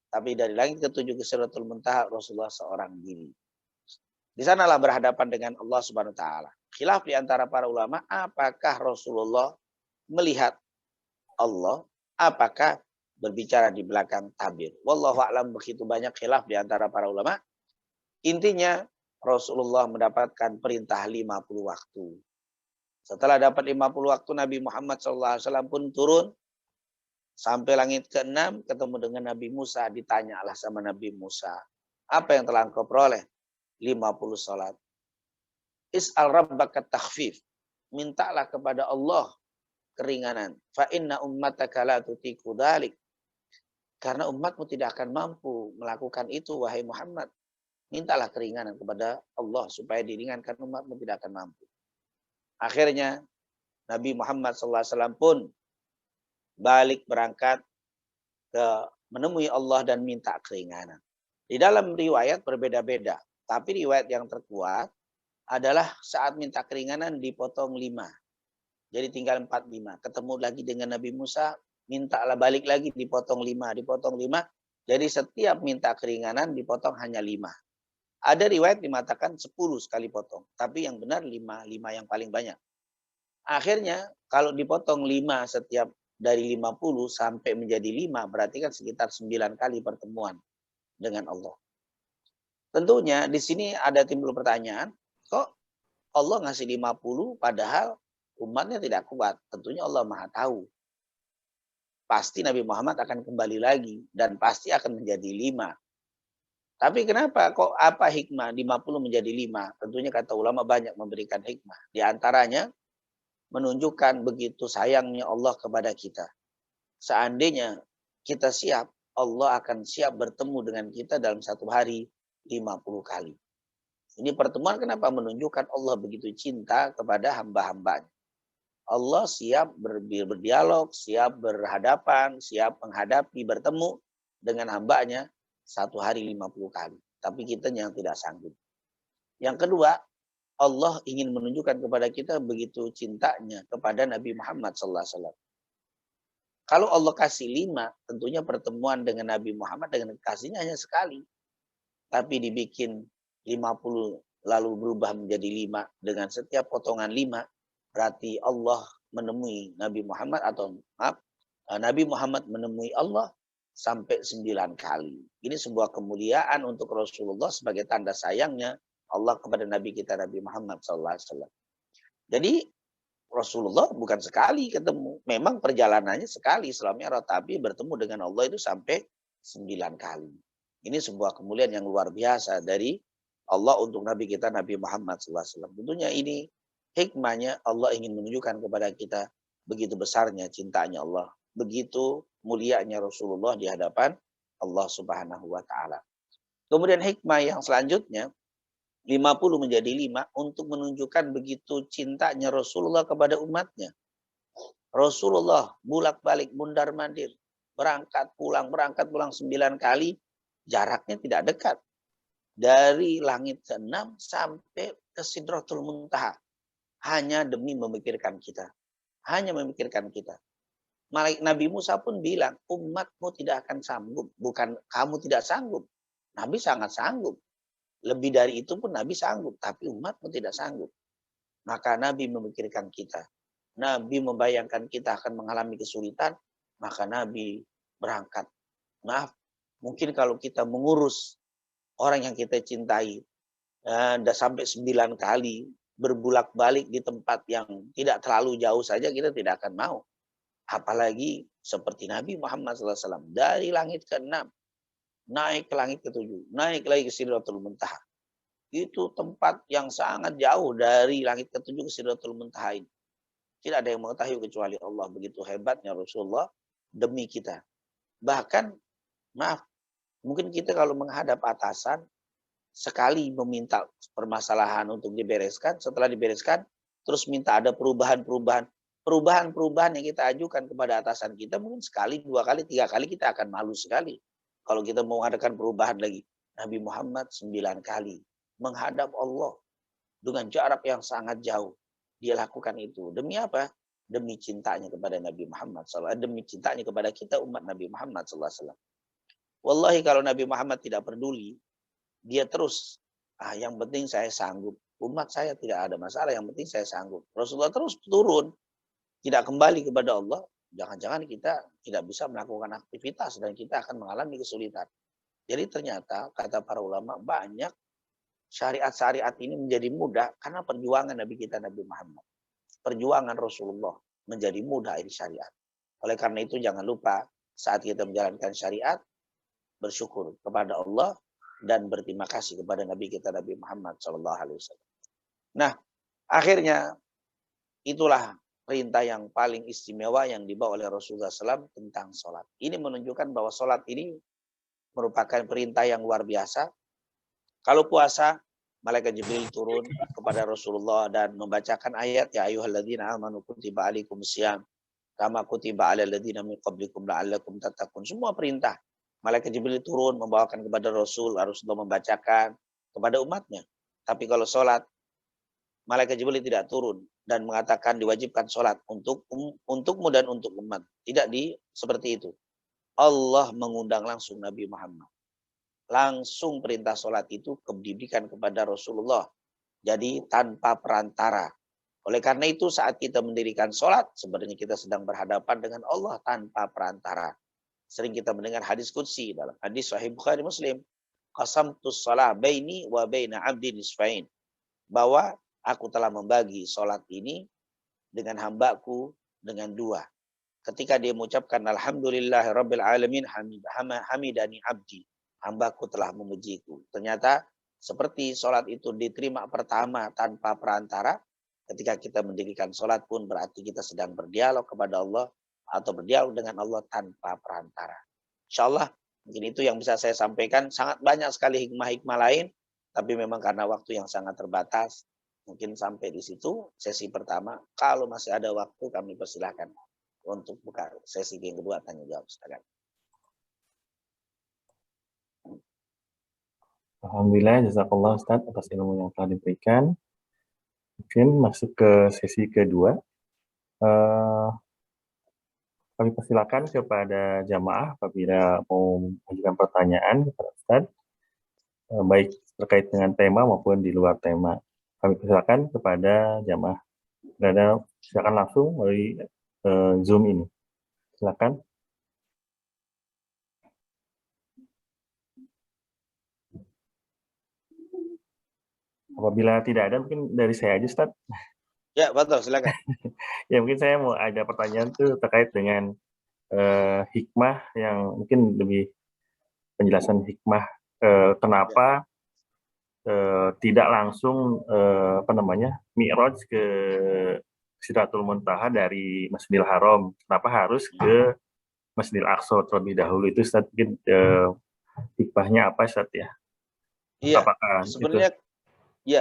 Tapi dari langit ketujuh ke Sidratul Muntaha, Rasulullah seorang diri. Di sanalah berhadapan dengan Allah Subhanahu wa taala. Khilaf di antara para ulama, apakah Rasulullah melihat Allah, apakah berbicara di belakang tabir. Wallahu a'lam, begitu banyak khilaf di antara para ulama. Intinya Rasulullah mendapatkan perintah 50 waktu. Setelah dapat 50 waktu, Nabi Muhammad SAW pun turun sampai langit ke-6, ketemu dengan Nabi Musa. Ditanyalah sama Nabi Musa, "Apa yang telah engkau peroleh?" 50 salat. Is'al rabbaka takhfif. Mintalah kepada Allah keringanan. Fa inna ummataka la tutiku dzalik. Karena umatmu tidak akan mampu melakukan itu, wahai Muhammad. Mintalah keringanan kepada Allah supaya diringankan, umatmu tidak akan mampu. Akhirnya Nabi Muhammad SAW pun balik berangkat ke menemui Allah dan minta keringanan. Di dalam riwayat berbeda-beda. Tapi riwayat yang terkuat adalah saat minta keringanan dipotong 5. Jadi tinggal 45. Ketemu lagi dengan Nabi Musa, mintalah balik lagi dipotong 5, dipotong 5. Jadi setiap minta keringanan dipotong hanya 5. Ada riwayat dimatakan 10 sekali potong. Tapi yang benar 5 yang paling banyak. Akhirnya kalau dipotong 5 setiap dari 50 sampai menjadi 5, berarti kan sekitar 9 kali pertemuan dengan Allah. Tentunya di sini ada timbul pertanyaan, kok Allah ngasih 50 padahal umatnya tidak kuat? Tentunya Allah Maha tahu. Pasti Nabi Muhammad akan kembali lagi dan pasti akan menjadi 5. Tapi kenapa kok apa hikmah 50 menjadi 5? Tentunya kata ulama banyak memberikan hikmah. Di antaranya menunjukkan begitu sayangnya Allah kepada kita. Seandainya kita siap, Allah akan siap bertemu dengan kita dalam satu hari 50 kali. Ini pertemuan kenapa menunjukkan Allah begitu cinta kepada hamba-hambanya. Allah siap berdialog, siap berhadapan, siap menghadapi, bertemu dengan hambanya satu hari 50 kali. Tapi kita yang tidak sanggup. Yang kedua, Allah ingin menunjukkan kepada kita begitu cintanya kepada Nabi Muhammad SAW. Kalau Allah kasih 5, tentunya pertemuan dengan Nabi Muhammad dengan kasihnya hanya sekali. Tapi dibikin 50 lalu berubah menjadi 5 dengan setiap potongan 5 berarti Allah menemui Nabi Muhammad atau maaf Nabi Muhammad menemui Allah sampai 9 kali. Ini sebuah kemuliaan untuk Rasulullah sebagai tanda sayangnya Allah kepada Nabi kita Nabi Muhammad SAW. Jadi Rasulullah bukan sekali ketemu. Memang perjalanannya sekali selama Mi'raj, tapi bertemu dengan Allah itu sampai 9 kali. Ini sebuah kemuliaan yang luar biasa dari Allah untuk Nabi kita Nabi Muhammad SAW. Tentunya ini hikmahnya Allah ingin menunjukkan kepada kita begitu besarnya cintanya Allah, begitu mulianya Rasulullah di hadapan Allah Subhanahu wa taala. Kemudian hikmah yang selanjutnya 50 menjadi 5 untuk menunjukkan begitu cintanya Rasulullah kepada umatnya. Rasulullah bulak-balik mundar-mandir, berangkat pulang 9 kali, jaraknya tidak dekat. Dari langit ke-6 sampai ke Sidratul Muntaha. Hanya demi memikirkan kita. Hanya memikirkan kita. Nabi Musa pun bilang, umatmu tidak akan sanggup. Bukan kamu tidak sanggup. Nabi sangat sanggup. Lebih dari itu pun Nabi sanggup. Tapi umatmu tidak sanggup. Maka Nabi memikirkan kita. Nabi membayangkan kita akan mengalami kesulitan. Maka Nabi berangkat. Maaf, mungkin kalau kita mengurus orang yang kita cintai. Udah sampai 9 kali. Berbulak-balik di tempat yang tidak terlalu jauh saja kita tidak akan mau. Apalagi seperti Nabi Muhammad SAW. Dari langit ke-6. Naik ke langit ke-7. Naik lagi ke Sidratul Muntaha. Itu tempat yang sangat jauh dari langit ke-7 ke Sidratul Muntaha ini. Tidak ada yang mengetahui kecuali Allah. Begitu hebatnya Rasulullah demi kita. Bahkan, maaf, mungkin kita kalau menghadap atasan, sekali meminta permasalahan untuk dibereskan, setelah dibereskan, terus minta ada perubahan-perubahan. Perubahan-perubahan yang kita ajukan kepada atasan kita, mungkin sekali, 2 kali, 3 kali kita akan malu sekali. Kalau kita mau mengadakan perubahan lagi. Nabi Muhammad 9 kali menghadap Allah dengan jarak yang sangat jauh. Dia lakukan itu. Demi apa? Demi cintanya kepada Nabi Muhammad SAW. Demi cintanya kepada kita umat Nabi Muhammad SAW. Wallahi kalau Nabi Muhammad tidak peduli, dia terus, yang penting saya sanggup. Umat saya tidak ada masalah, yang penting saya sanggup. Rasulullah terus turun, tidak kembali kepada Allah. Jangan-jangan kita tidak bisa melakukan aktivitas dan kita akan mengalami kesulitan. Jadi ternyata, kata para ulama, banyak syariat-syariat ini menjadi mudah karena perjuangan Nabi kita Nabi Muhammad. Perjuangan Rasulullah menjadi mudah ini syariat. Oleh karena itu jangan lupa saat kita menjalankan syariat, bersyukur kepada Allah dan berterima kasih kepada Nabi kita Nabi Muhammad SAW. Nah, akhirnya itulah perintah yang paling istimewa yang dibawa oleh Rasulullah SAW tentang sholat. Ini menunjukkan bahwa sholat ini merupakan perintah yang luar biasa. Kalau puasa, malaikat Jibril turun kepada Rasulullah dan membacakan ayat, ya ayyuhalladzina amanu kutiba alaikumusiyam kama kutiba alal ladzina min qablikum la'allakum tattaqun. Semua perintah. Malaikat Jibril turun membawakan kepada Rasulullah membacakan kepada umatnya. Tapi kalau sholat, malaikat Jibril tidak turun dan mengatakan diwajibkan sholat untukmu dan untuk umat. Tidak seperti itu. Allah mengundang langsung Nabi Muhammad. Langsung perintah sholat itu diberikan kepada Rasulullah. Jadi tanpa perantara. Oleh karena itu saat kita mendirikan sholat, sebenarnya kita sedang berhadapan dengan Allah tanpa perantara. Sering kita mendengar hadis qudsi dalam hadis Sahih Bukhari Muslim. Qasamtus shalah baini wa baina abdi nisfain. Bahwa aku telah membagi sholat ini dengan hambaku dengan 2. Ketika dia mengucapkan alhamdulillahirabbil alamin hamidani abdi. Hambaku telah memujiku. Ternyata seperti sholat itu diterima pertama tanpa perantara. Ketika kita mendirikan sholat pun berarti kita sedang berdialog kepada Allah atau berdialog dengan Allah tanpa perantara. InsyaAllah mungkin itu yang bisa saya sampaikan. Sangat banyak sekali hikmah-hikmah lain. Tapi memang karena waktu yang sangat terbatas. Mungkin sampai di situ sesi pertama. Kalau masih ada waktu kami persilahkan untuk buka sesi yang kedua tanya jawab. Silakan. Alhamdulillah, jazakallah Ustaz atas ilmu yang telah diberikan. Mungkin masuk ke sesi kedua. Kami persilakan kepada jamaah apabila mau mengajukan pertanyaan kepada Ustaz. baik terkait dengan tema maupun di luar tema. Kami persilakan kepada jamaah berada, silakan langsung melalui Zoom ini. Silakan. Apabila tidak ada, mungkin dari saya aja, Ustaz. Ya, betul, silakan. Ya, mungkin saya mau ada pertanyaan tuh terkait dengan hikmah yang mungkin lebih penjelasan hikmah kenapa tidak langsung Mi'raj ke Sidratul Muntaha dari Masjidil Haram. Kenapa harus ke Masjidil Aqsa terlebih dahulu? Itu Ustaz, mungkin hikmahnya apa, Ustaz, ya? Iya, Apakah itu?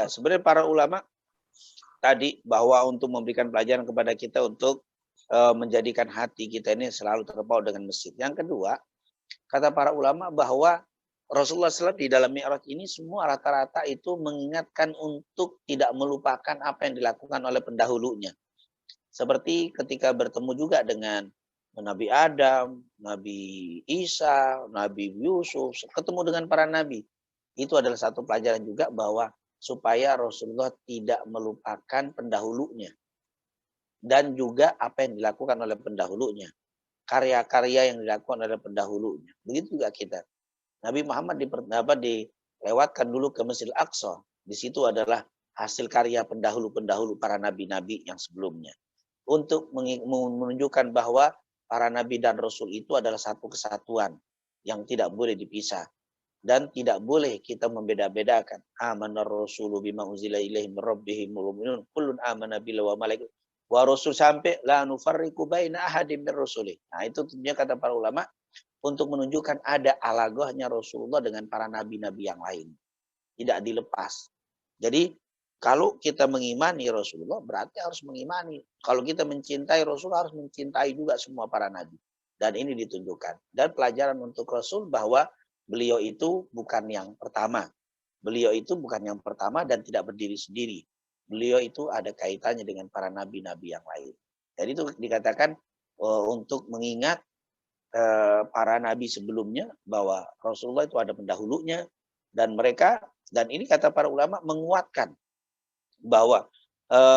sebenarnya para ulama tadi bahwa untuk memberikan pelajaran kepada kita untuk menjadikan hati kita ini selalu terpaut dengan masjid. Yang kedua, kata para ulama bahwa Rasulullah SAW di dalam Mi'raj ini semua rata-rata itu mengingatkan untuk tidak melupakan apa yang dilakukan oleh pendahulunya. Seperti ketika bertemu juga dengan Nabi Adam, Nabi Isa, Nabi Yusuf, ketemu dengan para nabi. Itu adalah satu pelajaran juga bahwa supaya Rasulullah tidak melupakan pendahulunya. Dan juga apa yang dilakukan oleh pendahulunya. Karya-karya yang dilakukan oleh pendahulunya. Begitu juga kita. Nabi Muhammad dilewatkan dulu ke Masjidil Aqsa. Di situ adalah hasil karya pendahulu-pendahulu para nabi-nabi yang sebelumnya. Untuk menunjukkan bahwa para nabi dan rasul itu adalah satu kesatuan yang tidak boleh dipisah. Dan tidak boleh kita membeda-bedakan. Amanar rasulu bima unzila ilaihim rabbihim mu'minun kullun amana billahi wa malaikatihi wa rasul sampai la nufarriqu baina ahadin min rusuli. Nah, itu tentunya kata para ulama untuk menunjukkan ada alagohnya Rasulullah dengan para nabi-nabi yang lain. Tidak dilepas. Jadi kalau kita mengimani Rasulullah berarti harus mengimani. Kalau kita mencintai Rasulullah harus mencintai juga semua para nabi. Dan ini ditunjukkan. Dan pelajaran untuk Rasul bahwa beliau itu bukan yang pertama. Beliau itu bukan yang pertama dan tidak berdiri sendiri. Beliau itu ada kaitannya dengan para nabi-nabi yang lain. Jadi itu dikatakan untuk mengingat para nabi sebelumnya bahwa Rasulullah itu ada pendahulunya dan mereka, dan ini kata para ulama menguatkan bahwa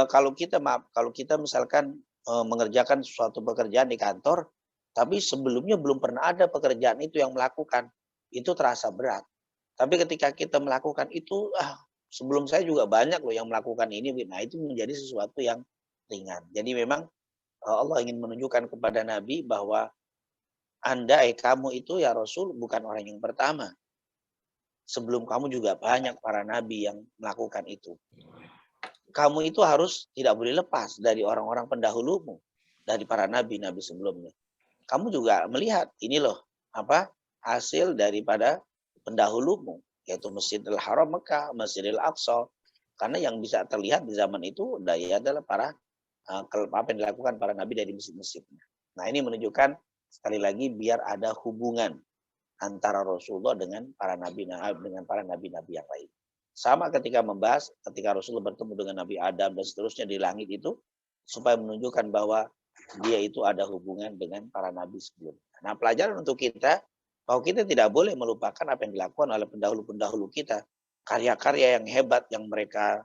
kalau kita misalkan mengerjakan suatu pekerjaan di kantor tapi sebelumnya belum pernah ada pekerjaan itu yang melakukan, itu terasa berat. Tapi ketika kita melakukan itu, sebelum saya juga banyak loh yang melakukan ini, nah itu menjadi sesuatu yang ringan. Jadi memang Allah ingin menunjukkan kepada Nabi bahwa andai kamu itu ya Rasul bukan orang yang pertama. Sebelum kamu juga banyak para nabi yang melakukan itu. Kamu itu harus tidak boleh lepas dari orang-orang pendahulumu, dari para nabi-nabi sebelumnya. Kamu juga melihat ini loh hasil daripada pendahulumu, yaitu Masjidil Haram Mekah, Masjidil Aqsa. Karena yang bisa terlihat di zaman itu adalah apa yang dilakukan para nabi dari masjid-masjidnya. Nah, ini menunjukkan sekali lagi biar ada hubungan antara Rasulullah dengan para nabi-nabi yang lain. Sama ketika membahas ketika Rasulullah bertemu dengan Nabi Adam dan seterusnya di langit itu supaya menunjukkan bahwa dia itu ada hubungan dengan para nabi sebelumnya. Nah, pelajaran untuk kita bahwa kita tidak boleh melupakan apa yang dilakukan oleh pendahulu-pendahulu kita. Karya-karya yang hebat yang mereka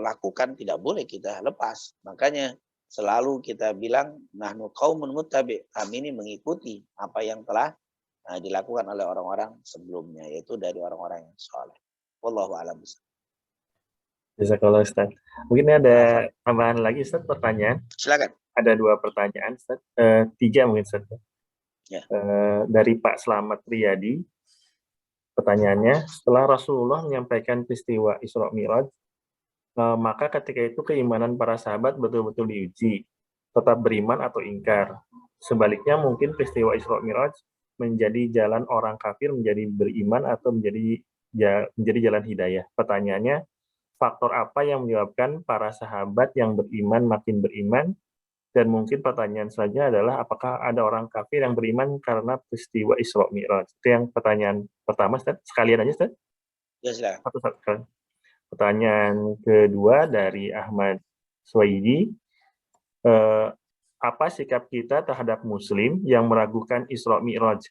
lakukan tidak boleh kita lepas. Makanya selalu kita bilang nahnu qaumun muttabi, kami ini mengikuti apa yang telah dilakukan oleh orang-orang sebelumnya, yaitu dari orang-orang yang saleh. Wallahu a'lam. Jazakallah, Ustaz. Mungkin ada tambahan lagi, Ustaz, pertanyaan. Silakan. Ada 2 pertanyaan, Ustaz. 3 mungkin, Ustaz. Ya. Dari Pak Slamet Riyadi. Pertanyaannya, setelah Rasulullah menyampaikan peristiwa Isra Mi'raj, maka ketika itu keimanan para sahabat betul-betul diuji, tetap beriman atau ingkar. Sebaliknya mungkin peristiwa Isra Mi'raj menjadi jalan orang kafir menjadi beriman atau menjadi jalan hidayah. Pertanyaannya, faktor apa yang menyebabkan para sahabat yang beriman makin beriman? Dan mungkin pertanyaan selanjutnya adalah apakah ada orang kafir yang beriman karena peristiwa Isra Mi'raj? Itu yang pertanyaan pertama, Ustaz. Sekalian aja, Ustaz. Ya, silakan. Satu. Pertanyaan kedua dari Ahmad Swaidi. Apa sikap kita terhadap Muslim yang meragukan Isra Mi'raj?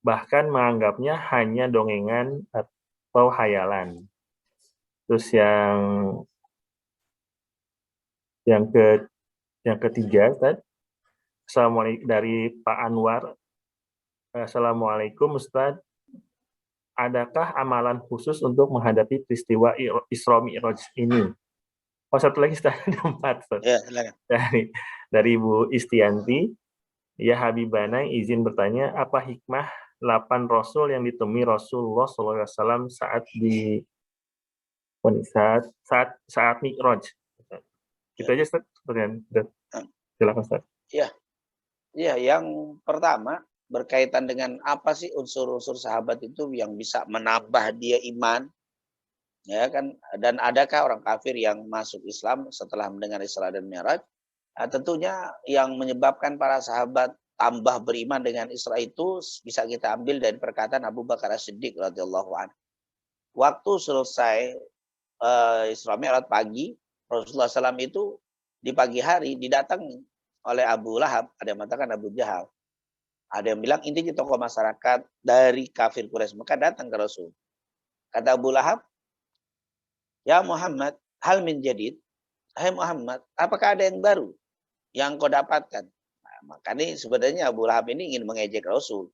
bahkan menganggapnya hanya dongengan atau hayalan. Terus yang ketiga, Ustaz, Assalamualaikum dari Pak Anwar. Assalamualaikum Ustaz, adakah amalan khusus untuk menghadapi peristiwa Isra Mi'raj ini? Oh, satu lagi Ustaz, ada 4 Ustaz. Ya, silakan. Dari Ibu Istianti, ya Habibana izin bertanya, apa hikmah 8 Rasul yang ditemui Rasulullah SAW saat Mi'raj? Itu aja Ustaz, pertanyaan. Silakan Ustaz. Ya, yang pertama berkaitan dengan apa sih unsur-unsur sahabat itu yang bisa menambah dia iman, ya kan? Dan adakah orang kafir yang masuk Islam setelah mendengar Isra dan Mi'raj? Nah, tentunya yang menyebabkan para sahabat tambah beriman dengan Isra itu bisa kita ambil dari perkataan Abu Bakar As-Siddiq radhiyallahu anhu. Waktu selesai Isra Mi'raj pagi, Rasulullah SAW itu di pagi hari didatangi oleh Abu Lahab, ada yang mengatakan Abu Jahal. Ada yang bilang intinya tokoh masyarakat dari kafir Quraisy Mekah datang ke Rasul. Kata Abu Lahab, "Ya Muhammad, hal min jadid?" Hai Muhammad, apakah ada yang baru yang kau dapatkan? Nah, makanya sebenarnya Abu Lahab ini ingin mengejek Rasul,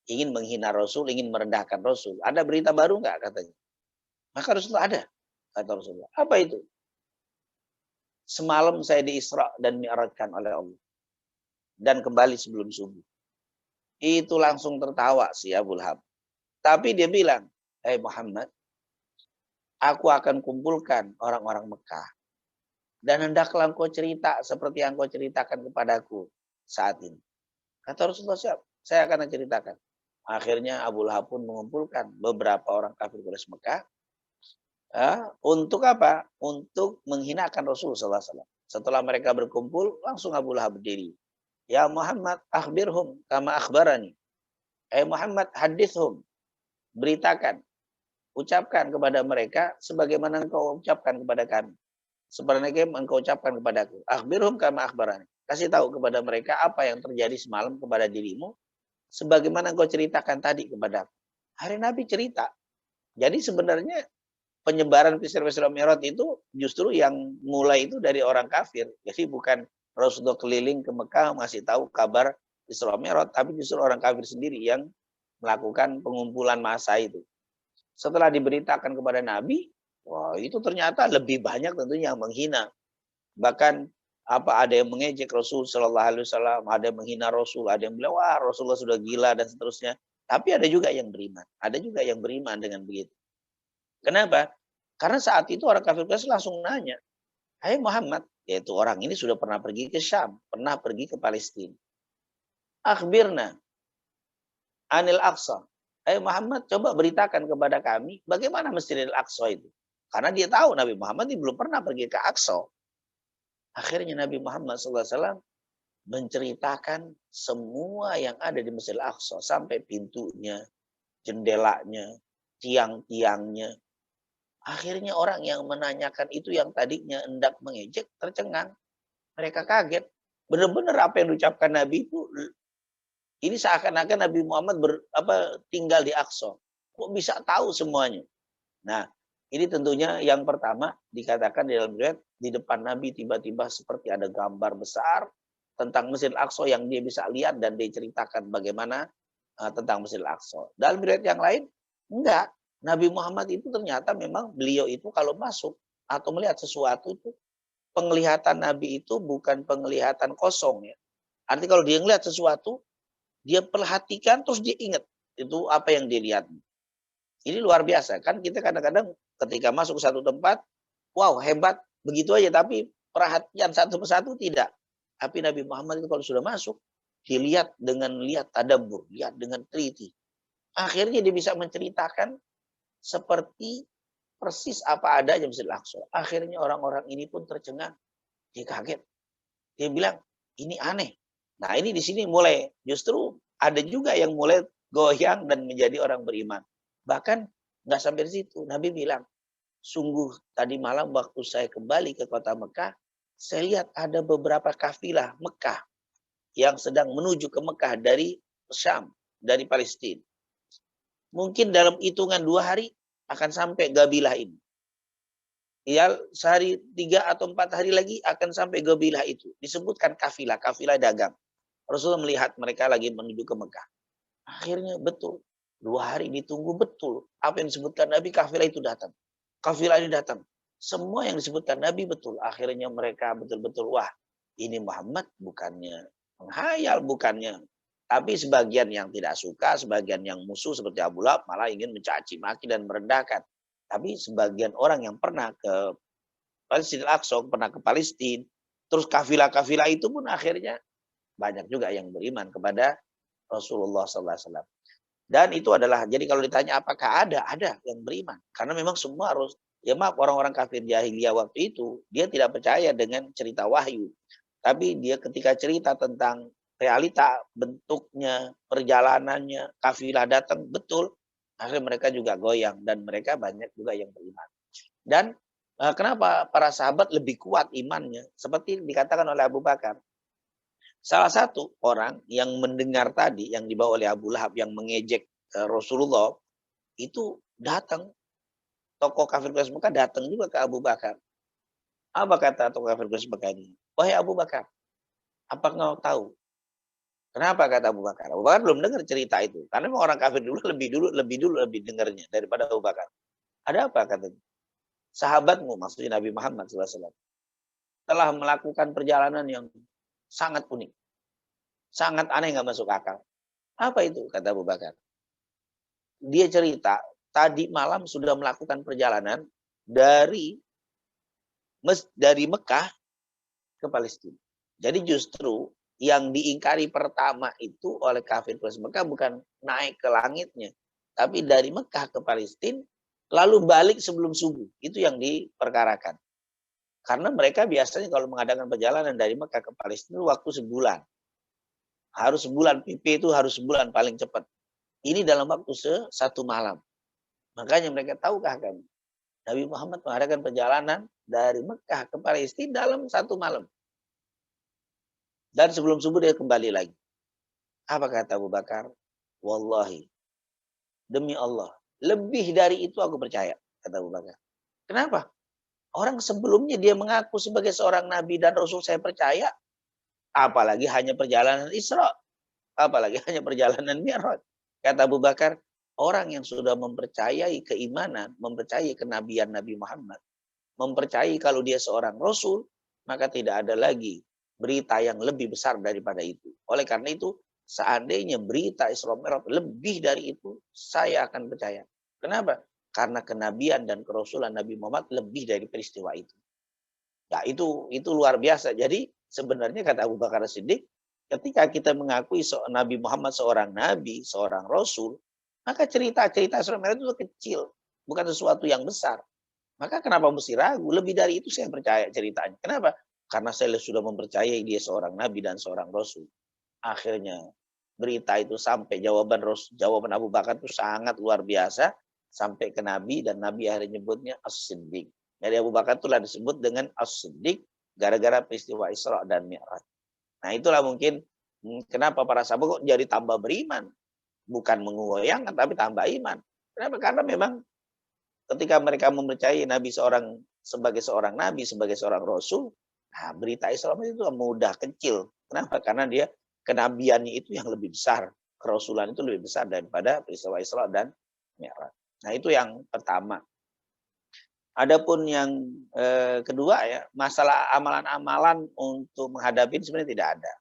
ingin menghina Rasul, ingin merendahkan Rasul. Ada berita baru enggak katanya? Maka Rasulullah ada, kata Rasulullah. Apa itu? Semalam saya diisra dan mi'rajkan oleh Allah. Dan kembali sebelum subuh. Itu langsung tertawa si Abu Lahab. Tapi dia bilang, "Hai Muhammad, aku akan kumpulkan orang-orang Mekah. Dan hendaklah engkau cerita seperti yang kau ceritakan kepadaku saat ini." Kata Rasulullah, "Siap, saya akan ceritakan." Akhirnya Abu Lahab pun mengumpulkan beberapa orang kafir Quraisy Mekah. Untuk apa? Untuk menghinakan Rasulullah SAW. Setelah mereka berkumpul, langsung Abu Lahab berdiri. "Ya Muhammad, akhbirhum kama akhbarani." Muhammad, hadithhum. Beritakan. Ucapkan kepada mereka sebagaimana engkau ucapkan kepada kami. Sebagaimana engkau ucapkan kepadaku. Akhbirhum kama akhbarani. Kasih tahu kepada mereka apa yang terjadi semalam kepada dirimu. Sebagaimana engkau ceritakan tadi kepadaku. Hari Nabi cerita. Jadi sebenarnya penyebaran Isra Mi'raj itu justru yang mulai itu dari orang kafir. Jadi bukan Rasulullah keliling ke Mekah masih tahu kabar Isra Mi'raj, tapi justru orang kafir sendiri yang melakukan pengumpulan massa itu. Setelah diberitakan kepada Nabi, wah itu ternyata lebih banyak tentunya yang menghina. Bahkan ada yang mengejek Rasul Shallallahu Alaihi Wasallam, ada yang menghina Rasul, ada yang bilang wah Rasulullah sudah gila dan seterusnya. Tapi ada juga yang beriman, ada juga yang beriman dengan begitu. Kenapa? Karena saat itu orang kafir Quraisy langsung nanya, "Hai Muhammad," yaitu orang ini sudah pernah pergi ke Syam, pernah pergi ke Palestina. "Akhbirna anil Aqsa." Hai Muhammad, coba beritakan kepada kami bagaimana Masjidil Aqsa itu. Karena dia tahu Nabi Muhammad ini belum pernah pergi ke Aqsa. Akhirnya Nabi Muhammad SAW menceritakan semua yang ada di Masjidil Aqsa. Sampai pintunya, jendelanya, tiang-tiangnya. Akhirnya orang yang menanyakan itu yang tadinya hendak mengejek tercengang. Mereka kaget. Benar-benar apa yang diucapkan Nabi itu, ini seakan-akan Nabi Muhammad tinggal di Aqsa. Kok bisa tahu semuanya? Nah, ini tentunya yang pertama dikatakan di dalam riwayat, di depan Nabi tiba-tiba seperti ada gambar besar tentang Masjid Al-Aqsa yang dia bisa lihat dan dia ceritakan bagaimana tentang Masjid Al-Aqsa. Dalam riwayat yang lain, enggak. Nabi Muhammad itu ternyata memang beliau itu kalau masuk atau melihat sesuatu itu, penglihatan Nabi itu bukan penglihatan kosong ya. Artinya kalau dia melihat sesuatu, dia perhatikan terus dia ingat itu apa yang dia lihat. Ini luar biasa kan, kita kadang-kadang ketika masuk ke satu tempat, wow hebat begitu aja, tapi perhatian satu persatu tidak. Tapi Nabi Muhammad itu kalau sudah masuk, dilihat dengan tadabbur, lihat dengan teliti. Akhirnya dia bisa menceritakan seperti persis apa adanya Masjidil Aqsa. Akhirnya orang-orang ini pun tercengang, dia kaget. Dia bilang, ini aneh. Nah ini di sini mulai justru ada juga yang mulai goyang dan menjadi orang beriman. Bahkan nggak sampai di situ. Nabi bilang, sungguh tadi malam waktu saya kembali ke kota Mekah, saya lihat ada beberapa kafilah Mekah yang sedang menuju ke Mekah dari Syam, dari Palestina. Mungkin dalam hitungan 2 hari akan sampai Gabilah ini. Ya, sehari 3 atau 4 hari lagi akan sampai Gabilah itu. Disebutkan kafilah, kafilah dagang. Rasulullah melihat mereka lagi menuju ke Mekah. Akhirnya betul. 2 hari ditunggu betul. Apa yang disebutkan Nabi, kafilah itu datang. Kafilah ini datang. Semua yang disebutkan Nabi betul. Akhirnya mereka betul-betul, wah ini Muhammad bukannya menghayal, bukannya. Tapi sebagian yang tidak suka, sebagian yang musuh seperti Abu Lahab malah ingin mencaci maki dan merendahkan. Tapi sebagian orang yang pernah ke Palestina Al-Aqsa, pernah ke Palestina, terus kafilah-kafilah itu pun akhirnya banyak juga yang beriman kepada Rasulullah SAW. Dan itu adalah, jadi kalau ditanya apakah ada yang beriman. Karena memang semua harus, ya maaf, orang-orang kafir jahiliyah waktu itu, dia tidak percaya dengan cerita wahyu. Tapi dia ketika cerita tentang realita, bentuknya, perjalanannya, kafilah datang, betul. Akhirnya mereka juga goyang dan mereka banyak juga yang beriman. Dan kenapa para sahabat lebih kuat imannya? Seperti dikatakan oleh Abu Bakar. Salah satu orang yang mendengar tadi, yang dibawa oleh Abu Lahab, yang mengejek Rasulullah, itu datang. Tokoh kafir Quraisy Mekah datang juga ke Abu Bakar. Apa kata tokoh kafir Quraisy Mekah ini? Wahai Abu Bakar, apa engkau tahu? Kenapa kata Abu Bakar? Abu Bakar belum dengar cerita itu. Karena memang orang kafir lebih dengarnya daripada Abu Bakar. Ada apa katanya? Sahabatmu, maksudnya Nabi Muhammad SAW, telah melakukan perjalanan yang sangat unik. Sangat aneh, nggak masuk akal. Apa itu? Kata Abu Bakar. Dia cerita, tadi malam sudah melakukan perjalanan dari Mekah ke Palestina. Jadi justru yang diingkari pertama itu oleh kafir Quraisy Mekah bukan naik ke langitnya, tapi dari Mekah ke Palestina lalu balik sebelum subuh. Itu yang diperkarakan. Karena mereka biasanya kalau mengadakan perjalanan dari Mekah ke Palestina waktu sebulan. Harus sebulan, PP itu harus sebulan paling cepat. Ini dalam waktu 1 malam. Makanya mereka tahukah kami, Nabi Muhammad mengadakan perjalanan dari Mekah ke Palestina dalam 1 malam. Dan sebelum subuh dia kembali lagi. Apa kata Abu Bakar? Wallahi, demi Allah, lebih dari itu aku percaya, kata Abu Bakar. Kenapa? Orang sebelumnya dia mengaku sebagai seorang nabi dan rasul, saya percaya. Apalagi hanya perjalanan Isra. Apalagi hanya perjalanan Mi'raj. Kata Abu Bakar, orang yang sudah mempercayai keimanan, mempercayai kenabian Nabi Muhammad, mempercayai kalau dia seorang rasul, maka tidak ada lagi berita yang lebih besar daripada itu. Oleh karena itu, seandainya berita Isra Mi'raj lebih dari itu, saya akan percaya. Kenapa? Karena kenabian dan kerasulan Nabi Muhammad lebih dari peristiwa itu. Nah, itu luar biasa. Jadi sebenarnya kata Abu Bakar Siddiq, ketika kita mengakui Nabi Muhammad seorang nabi, seorang rasul, maka cerita-cerita Isra Mi'raj itu kecil, bukan sesuatu yang besar. Maka kenapa mesti ragu? Lebih dari itu saya percaya ceritanya. Kenapa? Karena saya sudah mempercayai dia seorang nabi dan seorang rasul. Akhirnya berita itu sampai jawaban Abu Bakar itu sangat luar biasa sampai ke Nabi, dan Nabi akhirnya nyebutnya As-Siddiq. Dari Abu Bakar itulah disebut dengan As-Siddiq gara-gara peristiwa Isra dan Mi'raj. Nah, itulah mungkin kenapa para sahabat kok jadi tambah beriman. Bukan mengoyangkan tapi tambah iman. Kenapa? Karena memang ketika mereka mempercayai Nabi sebagai seorang nabi, sebagai seorang rasul, nah berita Isra itu mudah kecil. Kenapa? Karena dia kenabiannya itu yang lebih besar, kerasulan itu lebih besar daripada peristiwa Isra dan Mi'raj. Nah, itu yang pertama. Adapun yang kedua ya, masalah amalan-amalan untuk menghadapi ini sebenarnya tidak ada.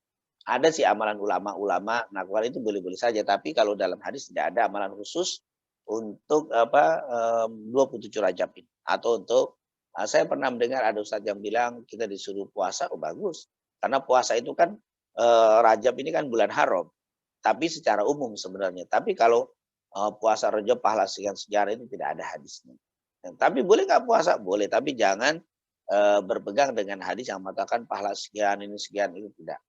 Ada sih amalan ulama-ulama melakukan itu boleh-boleh saja, tapi kalau dalam hadis tidak ada amalan khusus untuk 27 Rajab ini, atau untuk saya pernah mendengar ada ustadz yang bilang kita disuruh puasa. Oh bagus, karena puasa itu kan Rajab ini kan bulan haram, tapi secara umum sebenarnya. Tapi kalau puasa Rajab pahala sekian-sekian itu tidak ada hadisnya. Tapi boleh nggak puasa? Boleh, tapi jangan berpegang dengan hadis yang mengatakan pahala sekian ini sekian, itu tidak.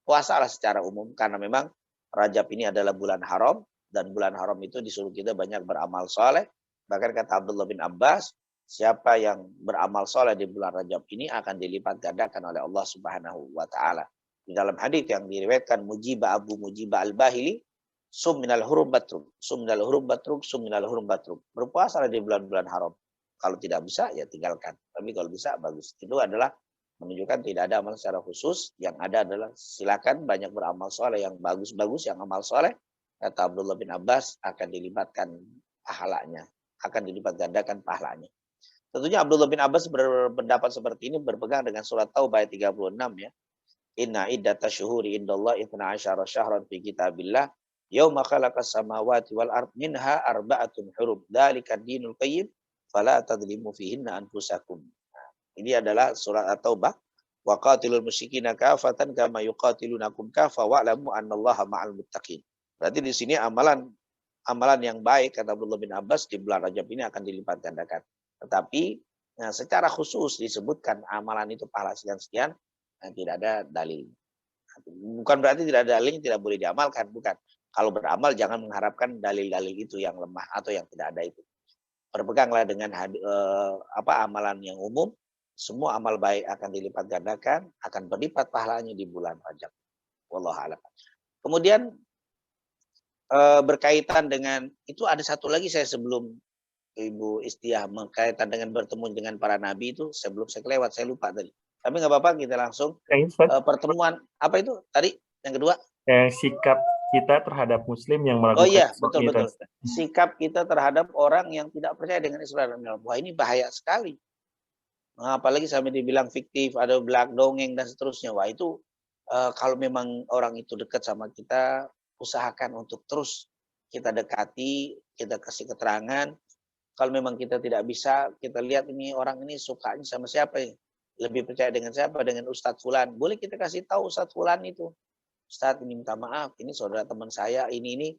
Puasalah secara umum, karena memang Rajab ini adalah bulan haram, dan bulan haram itu disuruh kita banyak beramal soleh. Bahkan kata Abdullah bin Abbas, siapa yang beramal soleh di bulan Rajab ini akan dilipat gandakan oleh Allah Subhanahu wa Ta'ala. Di dalam hadis yang diriwayatkan Abu Mujibah Al-Bahili, Sum minal hurum batruk, sum minal hurum batruk, sum minal hurum batruk. Berpuasa di bulan-bulan haram. Kalau tidak bisa, ya tinggalkan. Tapi kalau bisa, bagus. Itu adalah menunjukkan tidak ada amal secara khusus. Yang ada adalah silakan banyak beramal soleh yang bagus-bagus, yang amal soleh. Kata Abdullah bin Abbas, akan dilibatkan pahalanya. Akan dilipat gandakan pahalanya. Tentunya Abdullah bin Abbas berpendapat seperti ini berpegang dengan surat Taubah ayat 36 ya. Inna iddata syuhuri indallah 12 syahran fi kitabillah yauma khalaqas samawati wal ard minha arba'atun hurum. Dzalika dinul qayyim fala tadlimu fihinna anfusakum. Ini adalah surat At-Taubah. Wa qatilul musyrikina kafatan kama yuqatilunakum kafa wa'lamu annallaha ma'al muttaqin. Berarti di sini amalan yang baik kata Abdullah bin Abbas di bulan Rajab ini akan dilipat gandakan. Tetapi secara khusus disebutkan amalan itu pahala sekian-sekian, tidak ada dalil. Bukan berarti tidak ada dalil tidak boleh diamalkan, bukan. Kalau beramal jangan mengharapkan dalil-dalil itu yang lemah atau yang tidak ada itu. Berpeganglah dengan amalan yang umum, semua amal baik akan dilipat gandakan, akan berlipat pahalanya di bulan Rajab. Wallahu a'lam. Kemudian berkaitan dengan itu ada satu lagi saya sebelum Ibu Istiah berkaitan dengan bertemu dengan para nabi itu sebelum saya kelewat, saya lupa tadi. Tapi nggak apa-apa, kita langsung pertemuan apa itu tadi yang kedua? Sikap kita terhadap Muslim yang melakukan. Oh iya, betul. Sikap kita terhadap orang yang tidak percaya dengan Isra dan Mi'raj. Wah, ini bahaya sekali. Nah, apalagi sampai dibilang fiktif, ada belak dongeng dan seterusnya. Wah, itu kalau memang orang itu dekat sama kita, usahakan untuk terus kita dekati, kita kasih keterangan. Kalau memang kita tidak bisa, kita lihat ini orang ini sukanya sama siapa ya? Lebih percaya dengan siapa? Dengan Ustadz Fulan. Boleh kita kasih tahu Ustadz Fulan itu. Ustadz ini minta maaf, ini saudara teman saya, ini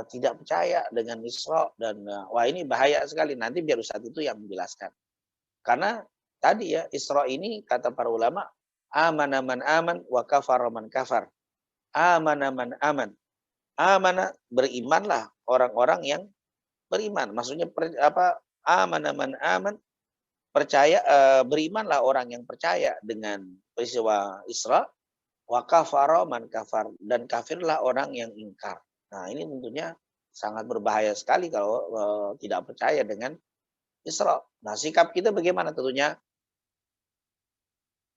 tidak percaya dengan Isra. Dan wah ini bahaya sekali. Nanti biar Ustadz itu yang menjelaskan. Karena tadi ya, Isra ini kata para ulama, amana man aman wa kafara man kafar. Amana man aman. Amana berimanlah orang-orang yang beriman. Maksudnya amana man aman, percaya, berimanlah orang yang percaya dengan peristiwa Isra, wa kafara man kafar, dan kafirlah orang yang ingkar. Nah, ini tentunya sangat berbahaya sekali kalau tidak percaya dengan Isra. Nah, sikap kita bagaimana tentunya?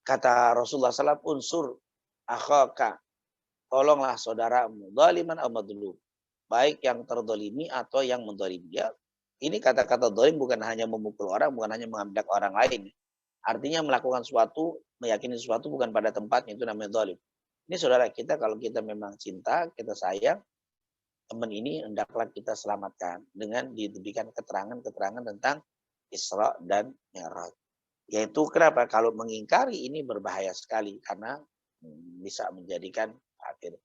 Kata Rasulullah SAW, unsur akhaka, tolonglah saudaramu, zaliman aw madlum, baik yang terdolimi atau yang mendolimi. Ya, ini kata-kata dolim bukan hanya memukul orang, bukan hanya mengambil orang lain. Artinya melakukan sesuatu, meyakini sesuatu bukan pada tempatnya, itu namanya dolim. Ini saudara kita, kalau kita memang cinta, kita sayang, teman ini hendaklah kita selamatkan dengan diberikan keterangan-keterangan tentang Isra dan Mi'raj. Yaitu kenapa? Kalau mengingkari ini berbahaya sekali karena bisa menjadikan kafir.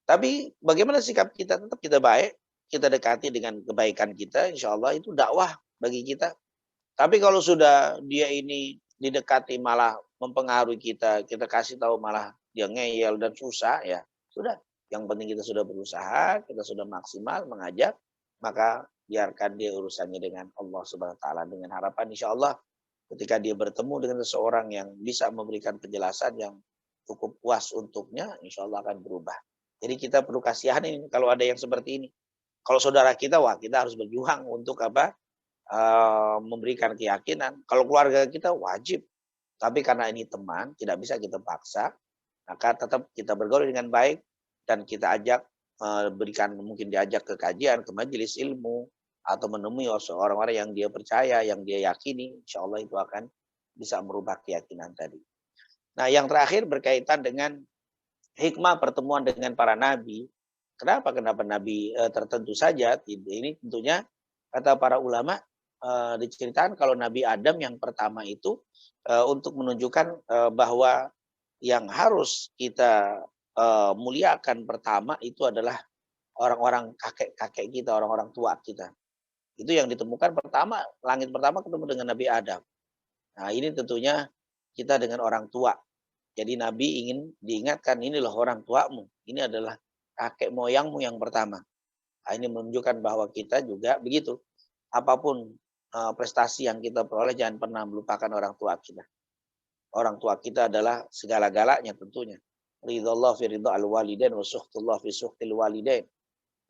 Tapi bagaimana sikap kita? Tetap kita baik, kita dekati dengan kebaikan kita, insya Allah itu dakwah bagi kita. Tapi kalau sudah dia ini didekati malah mempengaruhi kita, kita kasih tahu malah dia ngeyel dan susah, ya sudah. Yang penting kita sudah berusaha, kita sudah maksimal mengajak, maka biarkan dia urusannya dengan Allah Subhanahu wa taala, dengan harapan insya Allah ketika dia bertemu dengan seseorang yang bisa memberikan penjelasan yang cukup puas untuknya, insya Allah akan berubah. Jadi kita perlu kasihani kalau ada yang seperti ini. Kalau saudara kita, wah kita harus berjuang untuk memberikan keyakinan. Kalau keluarga kita wajib. Tapi karena ini teman, tidak bisa kita paksa. Maka tetap kita bergaul dengan baik dan kita ajak, mungkin diajak ke kajian, ke majelis ilmu, atau menemui orang-orang yang dia percaya, yang dia yakini, insya Allah itu akan bisa merubah keyakinan tadi. Nah, yang terakhir berkaitan dengan hikmah pertemuan dengan para nabi. Kenapa nabi tertentu saja? Ini tentunya kata para ulama diceritakan kalau Nabi Adam yang pertama itu untuk menunjukkan bahwa yang harus kita muliakan pertama itu adalah orang-orang kakek-kakek kita, orang-orang tua kita. Itu yang ditemukan pertama, langit pertama ketemu dengan Nabi Adam. Nah, ini tentunya kita dengan orang tua. Jadi Nabi ingin diingatkan, inilah orang tuamu. Ini adalah kakek moyangmu yang pertama. Nah, ini menunjukkan bahwa kita juga begitu. Apapun prestasi yang kita peroleh, jangan pernah melupakan orang tua kita. Orang tua kita adalah segala-galanya tentunya. Ridha Allah fi ridha al-walidain wa suhtullah fi suhtil walidain.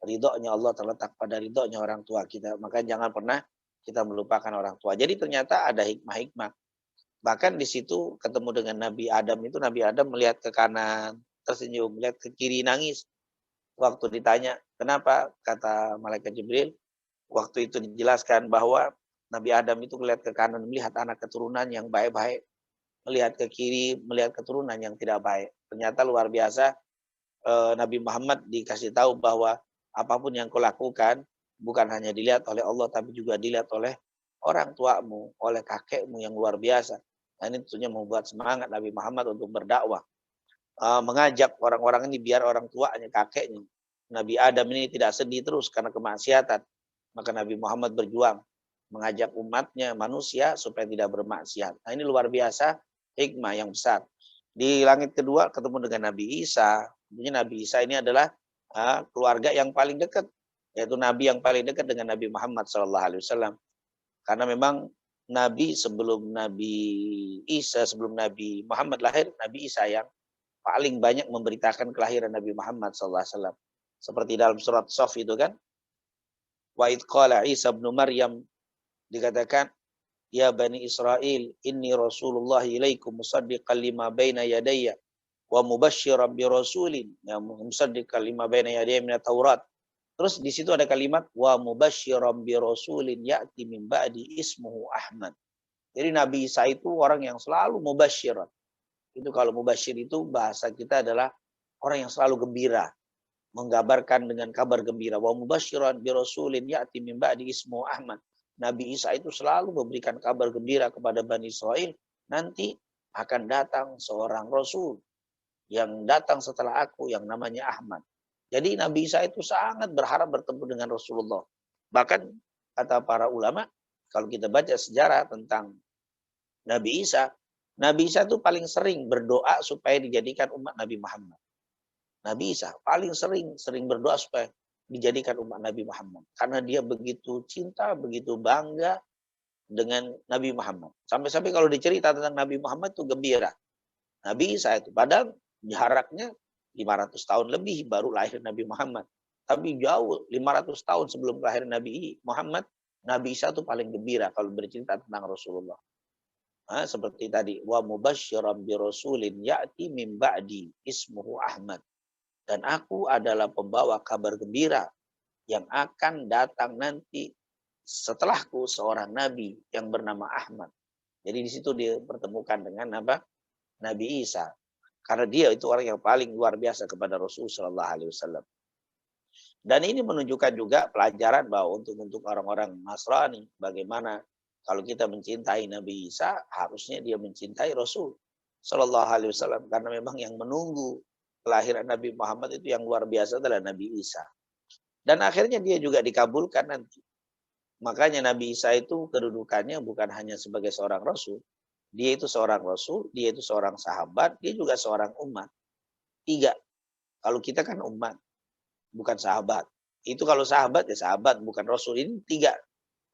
ridhonya Allah terletak pada ridhonya orang tua kita. Maka jangan pernah kita melupakan orang tua. Jadi ternyata ada hikmah-hikmah. Bahkan di situ ketemu dengan Nabi Adam itu, Nabi Adam melihat ke kanan, tersenyum, melihat ke kiri, nangis. Waktu ditanya, kenapa? Kata Malaikat Jibril, waktu itu dijelaskan bahwa Nabi Adam itu melihat ke kanan, melihat anak keturunan yang baik-baik. Melihat ke kiri, melihat keturunan yang tidak baik. Ternyata luar biasa, Nabi Muhammad dikasih tahu bahwa apapun yang kau lakukan, bukan hanya dilihat oleh Allah, tapi juga dilihat oleh orang tuamu, oleh kakekmu yang luar biasa. Dan ini tentunya membuat semangat Nabi Muhammad untuk berdakwah. Mengajak orang-orang ini biar orang tuanya, kakeknya, Nabi Adam ini tidak sedih terus karena kemaksiatan. Maka Nabi Muhammad berjuang mengajak umatnya, manusia, supaya tidak bermaksiat. Nah ini luar biasa, hikmah yang besar. Di langit kedua ketemu dengan Nabi Isa. Tentunya Nabi Isa ini adalah keluarga yang paling dekat, yaitu Nabi yang paling dekat dengan Nabi Muhammad SAW. Karena memang Nabi sebelum Nabi Isa, sebelum Nabi Muhammad lahir, Nabi Isa yang paling banyak memberitakan kelahiran Nabi Muhammad SAW. Seperti dalam surat Shaf itu kan, wa idh qala Isa ibnu Maryam, dikatakan, ya Bani Israel, inni Rasulullah ilaikum musaddiqan lima baina yadayya wa mubasysyiran bi rasulin, ya musaddiqan lima baina yadayya minat Taurat. Terus di situ ada kalimat wa mubasysyiran bi rasulin ya'ti min ba'di ismuhu Ahmad. Jadi Nabi Isa itu orang yang selalu mubasysyiran. Itu kalau mubasyir itu bahasa kita adalah orang yang selalu gembira, menggambarkan dengan kabar gembira. Wa mubasysyiran bi rasulin ya'ti min ba'di ismuhu Ahmad. Nabi Isa itu selalu memberikan kabar gembira kepada Bani Israel, nanti akan datang seorang Rasul yang datang setelah aku yang namanya Ahmad. Jadi Nabi Isa itu sangat berharap bertemu dengan Rasulullah. Bahkan kata para ulama, kalau kita baca sejarah tentang Nabi Isa itu paling sering berdoa supaya dijadikan umat Nabi Muhammad. Nabi Isa paling sering berdoa supaya dijadikan umat Nabi Muhammad. Karena dia begitu cinta, begitu bangga dengan Nabi Muhammad. Sampai-sampai kalau dicerita tentang Nabi Muhammad itu gembira. Nabi Isa itu, padahal jaraknya 500 tahun lebih baru lahir Nabi Muhammad. Tapi jauh, 500 tahun sebelum kelahiran Nabi Muhammad, Nabi Isa itu paling gembira kalau bercerita tentang Rasulullah. Seperti tadi, wa mubasysyiran bi rasulin ya'ti min ba'di ismuhu Ahmad. Dan aku adalah pembawa kabar gembira yang akan datang nanti setelahku seorang nabi yang bernama Ahmad. Jadi di situ dia pertemukan dengan apa? Nabi Isa. Karena dia itu orang yang paling luar biasa kepada Rasulullah SAW. Dan ini menunjukkan juga pelajaran bahwa untuk orang-orang Nasrani, bagaimana kalau kita mencintai Nabi Isa, harusnya dia mencintai Rasul Sallallahu Alaihi Wasallam, karena memang yang menunggu kelahiran Nabi Muhammad itu yang luar biasa adalah Nabi Isa. Dan akhirnya dia juga dikabulkan nanti. Makanya Nabi Isa itu kedudukannya bukan hanya sebagai seorang Rasul. Dia itu seorang Rasul, dia itu seorang sahabat, dia juga seorang umat. 3. Kalau kita kan umat, bukan sahabat. Itu kalau sahabat ya sahabat, bukan Rasul. Ini 3.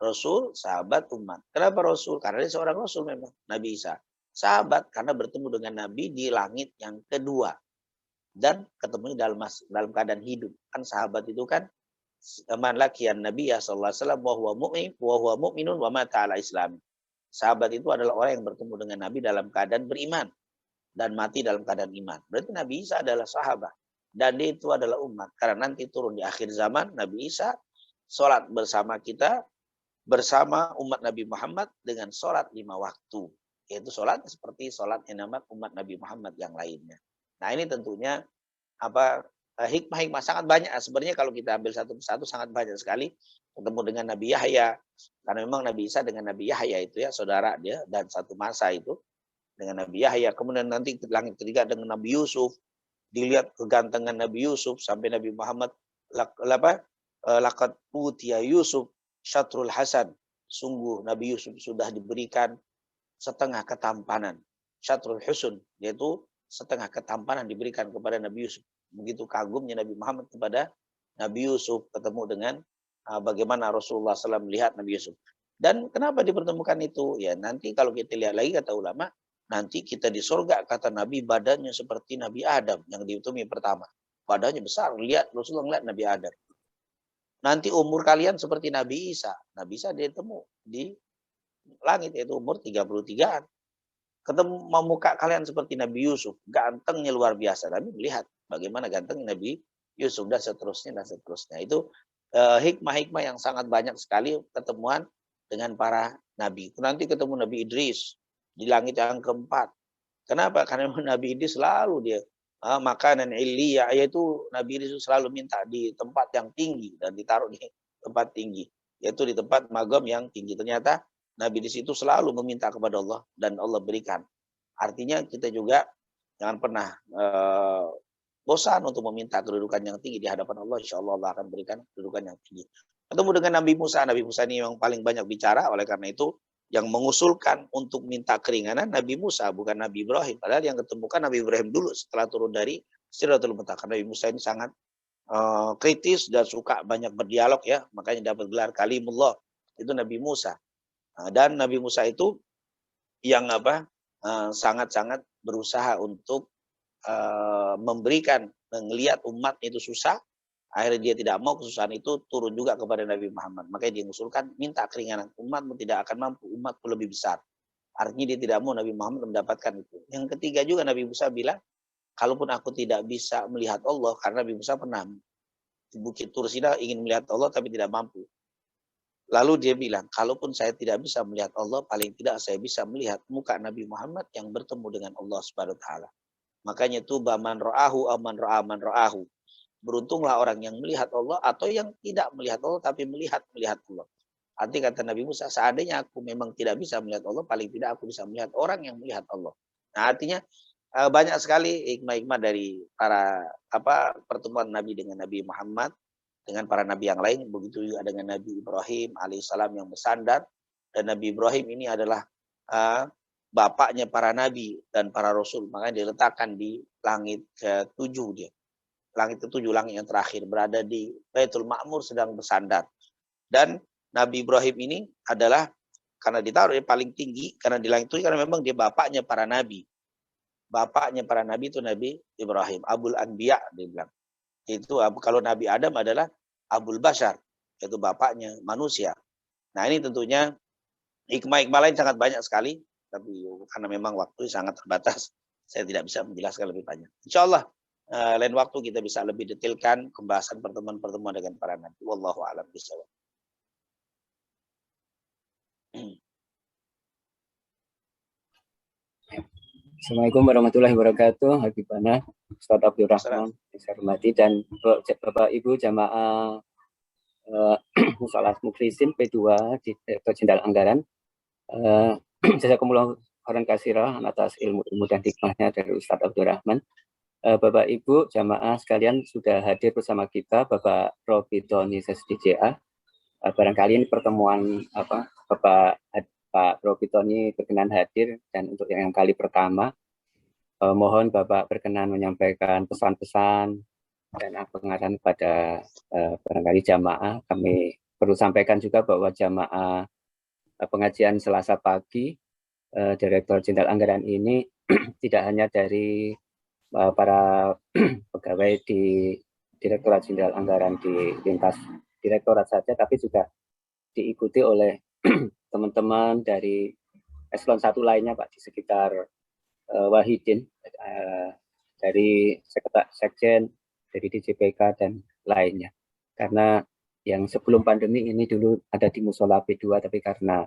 Rasul, sahabat, umat. Kenapa Rasul? Karena dia seorang Rasul memang, Nabi Isa. Sahabat karena bertemu dengan Nabi di langit yang kedua. Dan ketemu dalam keadaan hidup. Kan sahabat itu kan man laqiyan Nabi sallallahu alaihi wasallam wa huwa mu'minun wa mata ala Islam. Sahabat itu adalah orang yang bertemu dengan Nabi dalam keadaan beriman dan mati dalam keadaan iman. Berarti Nabi Isa adalah sahabat dan dia itu adalah umat. Karena nanti turun di akhir zaman Nabi Isa sholat bersama kita, bersama umat Nabi Muhammad dengan sholat 5 waktu. Yaitu sholat seperti sholatnya umat Nabi Muhammad yang lainnya. Nah ini tentunya hikmah-hikmah sangat banyak. Sebenarnya kalau kita ambil satu persatu sangat banyak sekali. Ketemu dengan Nabi Yahya. Karena memang Nabi Isa dengan Nabi Yahya itu ya saudara dia dan satu masa itu dengan Nabi Yahya. Kemudian nanti langit ketiga dengan Nabi Yusuf. Dilihat kegantengan Nabi Yusuf sampai Nabi Muhammad laqad utiya Yusuf syatrul hasan. Sungguh Nabi Yusuf sudah diberikan setengah ketampanan. Syatrul husun, yaitu setengah ketampanan diberikan kepada Nabi Yusuf. Begitu kagumnya Nabi Muhammad kepada Nabi Yusuf, ketemu dengan bagaimana Rasulullah SAW melihat Nabi Yusuf. Dan kenapa dipertemukan itu? Ya nanti kalau kita lihat lagi kata ulama, nanti kita di surga kata Nabi badannya seperti Nabi Adam yang diutumi pertama. Badannya besar, lihat Rasulullah melihat Nabi Adam. nanti umur kalian seperti Nabi Isa. Nabi Isa dia temu di langit, yaitu umur 33-an. Ketemu muka kalian seperti Nabi Yusuf, gantengnya luar biasa. Nabi melihat bagaimana gantengnya Nabi Yusuf dan seterusnya dan seterusnya. Itu hikmah-hikmah yang sangat banyak sekali ketemuan dengan para nabi. Nanti ketemu Nabi Idris di langit yang keempat. Kenapa? Karena Nabi Idris selalu dia makanan iliyah, yaitu Nabi Idris selalu minta di tempat yang tinggi dan ditaruh di tempat tinggi, yaitu di tempat magam yang tinggi. Ternyata Nabi Idris itu selalu meminta kepada Allah dan Allah berikan. Artinya kita juga jangan pernah bosan untuk meminta kedudukan yang tinggi di hadapan Allah. Insya Allah Allah akan berikan kedudukan yang tinggi. Ketemu dengan Nabi Musa. Nabi Musa ini yang paling banyak bicara, oleh karena itu yang mengusulkan untuk minta keringanan Nabi Musa, bukan Nabi Ibrahim. Padahal yang ketemukan Nabi Ibrahim dulu setelah turun dari Sidratul Muntaha. Nabi Musa ini sangat kritis dan suka banyak berdialog ya, makanya dapat gelar Kalimullah. Itu Nabi Musa. Dan Nabi Musa itu yang sangat-sangat berusaha untuk memberikan, melihat umat itu susah, akhirnya dia tidak mau kesusahan itu turun juga kepada Nabi Muhammad. Makanya dia mengusulkan minta keringanan, umatmu tidak akan mampu, umatku lebih besar. Artinya dia tidak mau Nabi Muhammad mendapatkan itu. Yang ketiga juga Nabi Musa bilang, kalaupun aku tidak bisa melihat Allah, karena Nabi Musa pernah di Bukit Tur Sina ingin melihat Allah tapi tidak mampu. Lalu dia bilang, kalaupun saya tidak bisa melihat Allah, paling tidak saya bisa melihat muka Nabi Muhammad yang bertemu dengan Allah Subhanahu wa taala. Makanya tuba man ra'ahu aman ra'a man ra'ahu. Beruntunglah orang yang melihat Allah atau yang tidak melihat Allah tapi melihat Allah. Arti kata Nabi Musa, seandainya aku memang tidak bisa melihat Allah, paling tidak aku bisa melihat orang yang melihat Allah. Nah, artinya banyak sekali hikmah-hikmah dari para pertemuan Nabi dengan Nabi Muhammad, dengan para nabi yang lain. Begitu juga dengan Nabi Ibrahim alaihissalam yang bersandar, dan Nabi Ibrahim ini adalah bapaknya para nabi dan para rasul, makanya diletakkan di langit ke-7 dia. Langit ke-7, langit yang terakhir, berada di Baitul Ma'mur sedang bersandar. Dan Nabi Ibrahim ini adalah karena ditaruh yang paling tinggi karena di langit itu, karena memang dia bapaknya para nabi. Bapaknya para nabi itu Nabi Ibrahim, Abul Anbiya dia bilang. Itu kalau Nabi Adam adalah Abul Bashar, yaitu bapaknya manusia. Nah, ini tentunya hikmah-hikmah lain sangat banyak sekali, tapi karena memang waktu sangat terbatas, saya tidak bisa menjelaskan lebih banyak. Insya Allah lain waktu kita bisa lebih detailkan pembahasan pertemuan-pertemuan dengan para nabi. Wallahu a'lam bishawab. Assalamualaikum warahmatullahi wabarakatuh. Habibana, Ustaz Abdurrahman, saya hormati, dan Bapak Ibu jamaah Musola Muklisin P2 di Direktur Jenderal Anggaran. Jazakumullah khairan katsira atas ilmu dan hikmahnya dari Ustaz Abdurrahman. Bapak Ibu jamaah sekalian sudah hadir bersama kita Bapak Robidoni SDJA. Barangkali ini pertemuan Pak Robidoni berkenan hadir, dan untuk yang kali pertama mohon Bapak berkenan menyampaikan pesan-pesan dan pengarahan kepada barangkali jamaah. Kami perlu sampaikan juga bahwa jamaah pengajian Selasa pagi Direktur Jenderal Anggaran ini tidak hanya dari para pegawai di Direktorat Jenderal Anggaran di lintas direktorat saja, tapi juga diikuti oleh teman-teman dari eselon 1 lainnya Pak, di sekitar Wahidin, dari Sekjen, dari DJPK dan lainnya. Karena yang sebelum pandemi ini dulu ada di Musola P2, tapi karena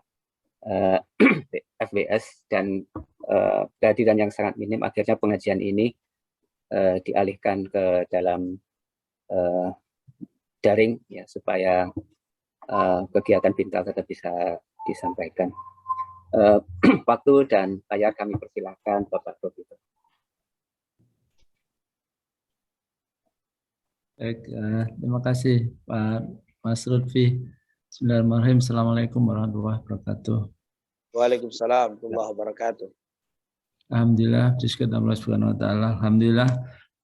FWS dan kehadiran yang sangat minim, akhirnya pengajian ini dialihkan ke dalam daring ya, supaya kegiatan pintar tetap bisa disampaikan. Waktu dan layar kami persilahkan Bapak Robito. Baik, terima kasih Pak Mas Lutfi. Bismillahirrahmanirrahim. Assalamualaikum warahmatullahi wabarakatuh. Waalaikumsalam warahmatullahi wabarakatuh. Alhamdulillah, Allah Subhanahu wa taala. Alhamdulillah.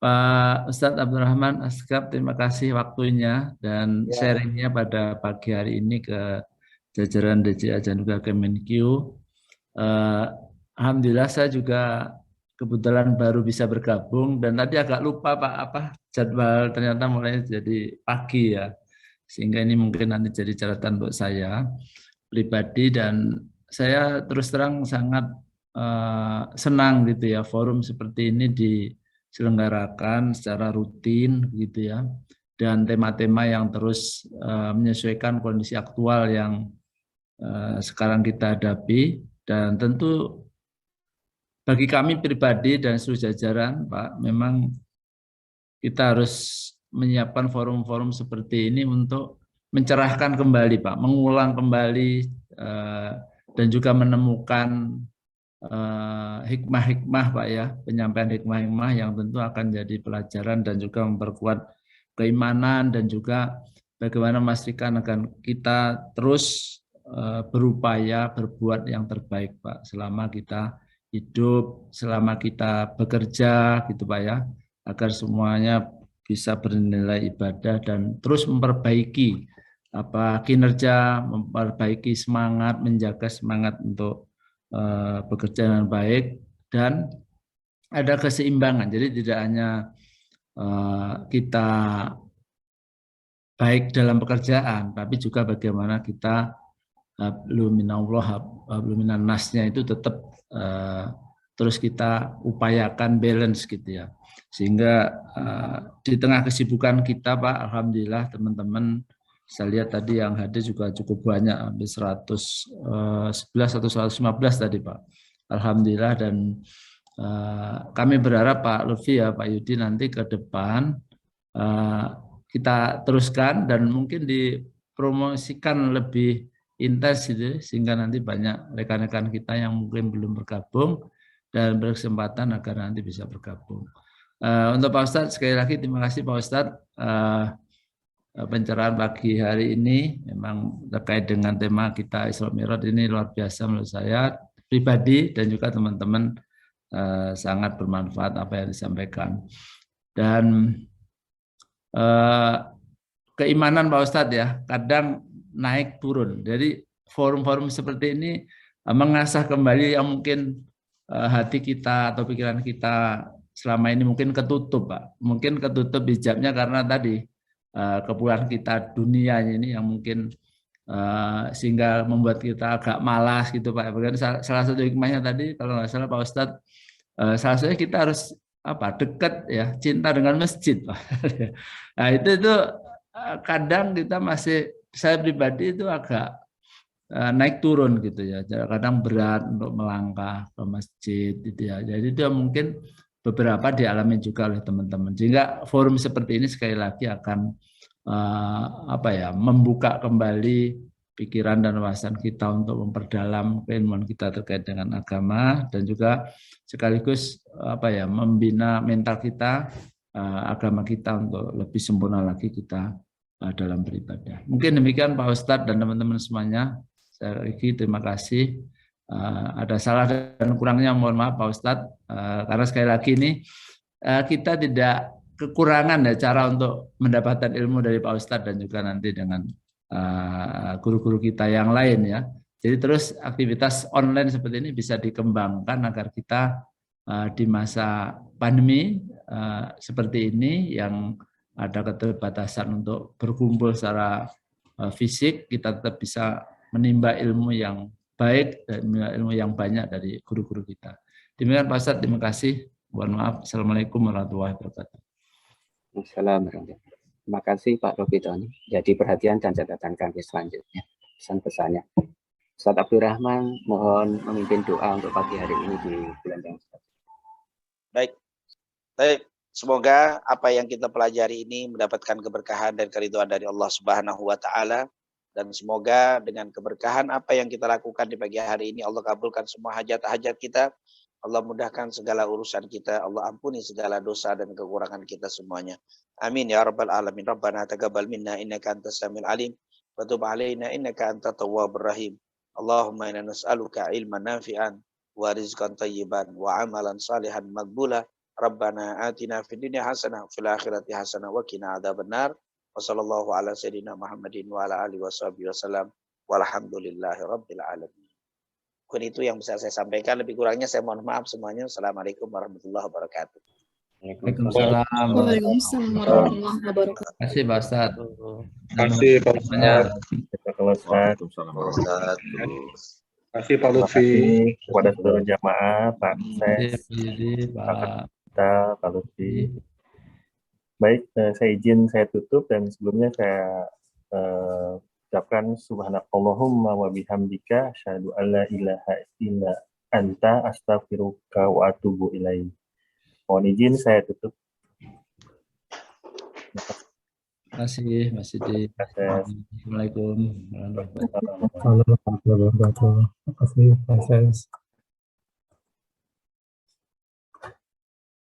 Pak Ustadz Abdurrahman Asgab, terima kasih waktunya dan sharingnya pada pagi hari ini ke jajaran DJA dan juga Kemenkyu. Alhamdulillah saya juga kebetulan baru bisa bergabung, dan tadi agak lupa Pak jadwal ternyata mulai jadi pagi ya. Sehingga ini mungkin nanti jadi catatan buat saya pribadi, dan saya terus terang sangat senang gitu ya forum seperti ini diselenggarakan secara rutin gitu ya, dan tema-tema yang terus menyesuaikan kondisi aktual yang sekarang kita hadapi. Dan tentu bagi kami pribadi dan seluruh jajaran, Pak, memang kita harus menyiapkan forum-forum seperti ini untuk mencerahkan kembali, Pak, mengulang kembali dan juga menemukan hikmah-hikmah, Pak ya, penyampaian hikmah-hikmah yang tentu akan jadi pelajaran dan juga memperkuat keimanan, dan juga bagaimana memastikan agar kita terus berupaya berbuat yang terbaik, Pak, selama kita hidup, selama kita bekerja gitu, Pak ya, agar semuanya bisa bernilai ibadah dan terus memperbaiki kinerja, memperbaiki semangat, menjaga semangat untuk bekerja dengan baik, dan ada keseimbangan. Jadi tidak hanya kita baik dalam pekerjaan, tapi juga bagaimana kita luminallah, luminannasnya itu tetap terus kita upayakan balance gitu ya. Sehingga di tengah kesibukan kita, Pak, alhamdulillah teman-teman, saya lihat tadi yang hadir juga cukup banyak, hampir 111 atau 115 tadi, Pak. Alhamdulillah, dan kami berharap Pak Lutfi ya, Pak Yudi, nanti ke depan kita teruskan dan mungkin dipromosikan lebih intens gitu, sehingga nanti banyak rekan-rekan kita yang mungkin belum bergabung dan berkesempatan agar nanti bisa bergabung. Untuk Pak Ustadz, sekali lagi terima kasih Pak Ustadz. Pencerahan pagi hari ini memang terkait dengan tema kita Isra Mi'raj ini luar biasa menurut saya pribadi, dan juga teman-teman sangat bermanfaat apa yang disampaikan. Dan keimanan Pak Ustadz ya, kadang naik turun. Jadi forum-forum seperti ini mengasah kembali yang mungkin hati kita atau pikiran kita selama ini mungkin ketutup, Pak. Mungkin ketutup hijabnya karena tadi kepulan kita dunianya ini yang mungkin sehingga membuat kita agak malas gitu, Pak. Salah satu hikmahnya tadi kalau nggak salah Pak Ustadz, salah satunya kita harus dekat ya, cinta dengan masjid, Pak. Nah itu kadang kita masih, saya pribadi itu agak naik turun gitu ya, kadang berat untuk melangkah ke masjid gitu ya. Jadi itu mungkin beberapa dialami juga oleh teman-teman, sehingga forum seperti ini sekali lagi akan membuka kembali pikiran dan wawasan kita untuk memperdalam keilmuan kita terkait dengan agama, dan juga sekaligus membina mental kita, agama kita untuk lebih sempurna lagi kita dalam beribadah. Mungkin demikian Pak Ustadz dan teman-teman semuanya. Saya lagi terima kasih. Ada salah dan kurangnya mohon maaf Pak Ustadz, karena sekali lagi ini kita tidak kekurangan ya cara untuk mendapatkan ilmu dari Pak Ustadz dan juga nanti dengan guru-guru kita yang lain ya. Jadi terus aktivitas online seperti ini bisa dikembangkan agar kita di masa pandemi seperti ini yang ada keterbatasan untuk berkumpul secara fisik, kita tetap bisa menimba ilmu yang baik dan ilmu yang banyak dari guru-guru kita. Demikian Pak Ustadz, terima kasih. Mohon maaf. Assalamualaikum warahmatullahi wabarakatuh. Assalamualaikum. Terima kasih Pak Robitoni. Jadi perhatian dan catatan kami selanjutnya. Pesan-pesannya. Ustadz Abdurrahman mohon memimpin doa untuk pagi hari ini di bulan yang baik. Semoga apa yang kita pelajari ini mendapatkan keberkahan dan keridhaan dari Allah Subhanahu wa taala, dan semoga dengan keberkahan apa yang kita lakukan di pagi hari ini Allah kabulkan semua hajat-hajat kita, Allah mudahkan segala urusan kita, Allah ampuni segala dosa dan kekurangan kita semuanya. Amin ya rabbal alamin. Rabbana taqabbal minna innaka antas samiul alim wa tub alaina innaka antat tawwabur rahim. Allahumma inna nas'aluka ilman nafi'an wa rizqan thayyiban wa amalan salihan maqbula. Rabbana atina fid dunya hasanah fil akhirati hasanah wa qina adzabannar. Wa sallallahu ala sayyidina Muhammadin wa ala alihi washabihi wasallam. Walhamdulillahi rabbil alamin. Itu yang bisa saya sampaikan, lebih kurangnya saya mohon maaf semuanya. Assalamualaikum warahmatullahi wabarakatuh. Waalaikumsalam. Waalaikumsalam warahmatullahi wabarakatuh. Terima kasih Pak Ustadz. Terima kasih Pak Ustadz. Kalau Ustaz, Terima kasih Pak terima Lutfi. kasih kepada seluruh jamaah, Pak Ses, Pak Pak Lutfi. Baik, saya tutup dan sebelumnya saya ucapkan subhanakallahumma wa bihamdika asyhadu an la ilaha illa anta astaghfiruka wa atubu ilaik. Mohon izin saya tutup. Terima kasih Mas Sidi. Assalamualaikum warahmatullahi wabarakatuh. Terima kasih, Pak Ses.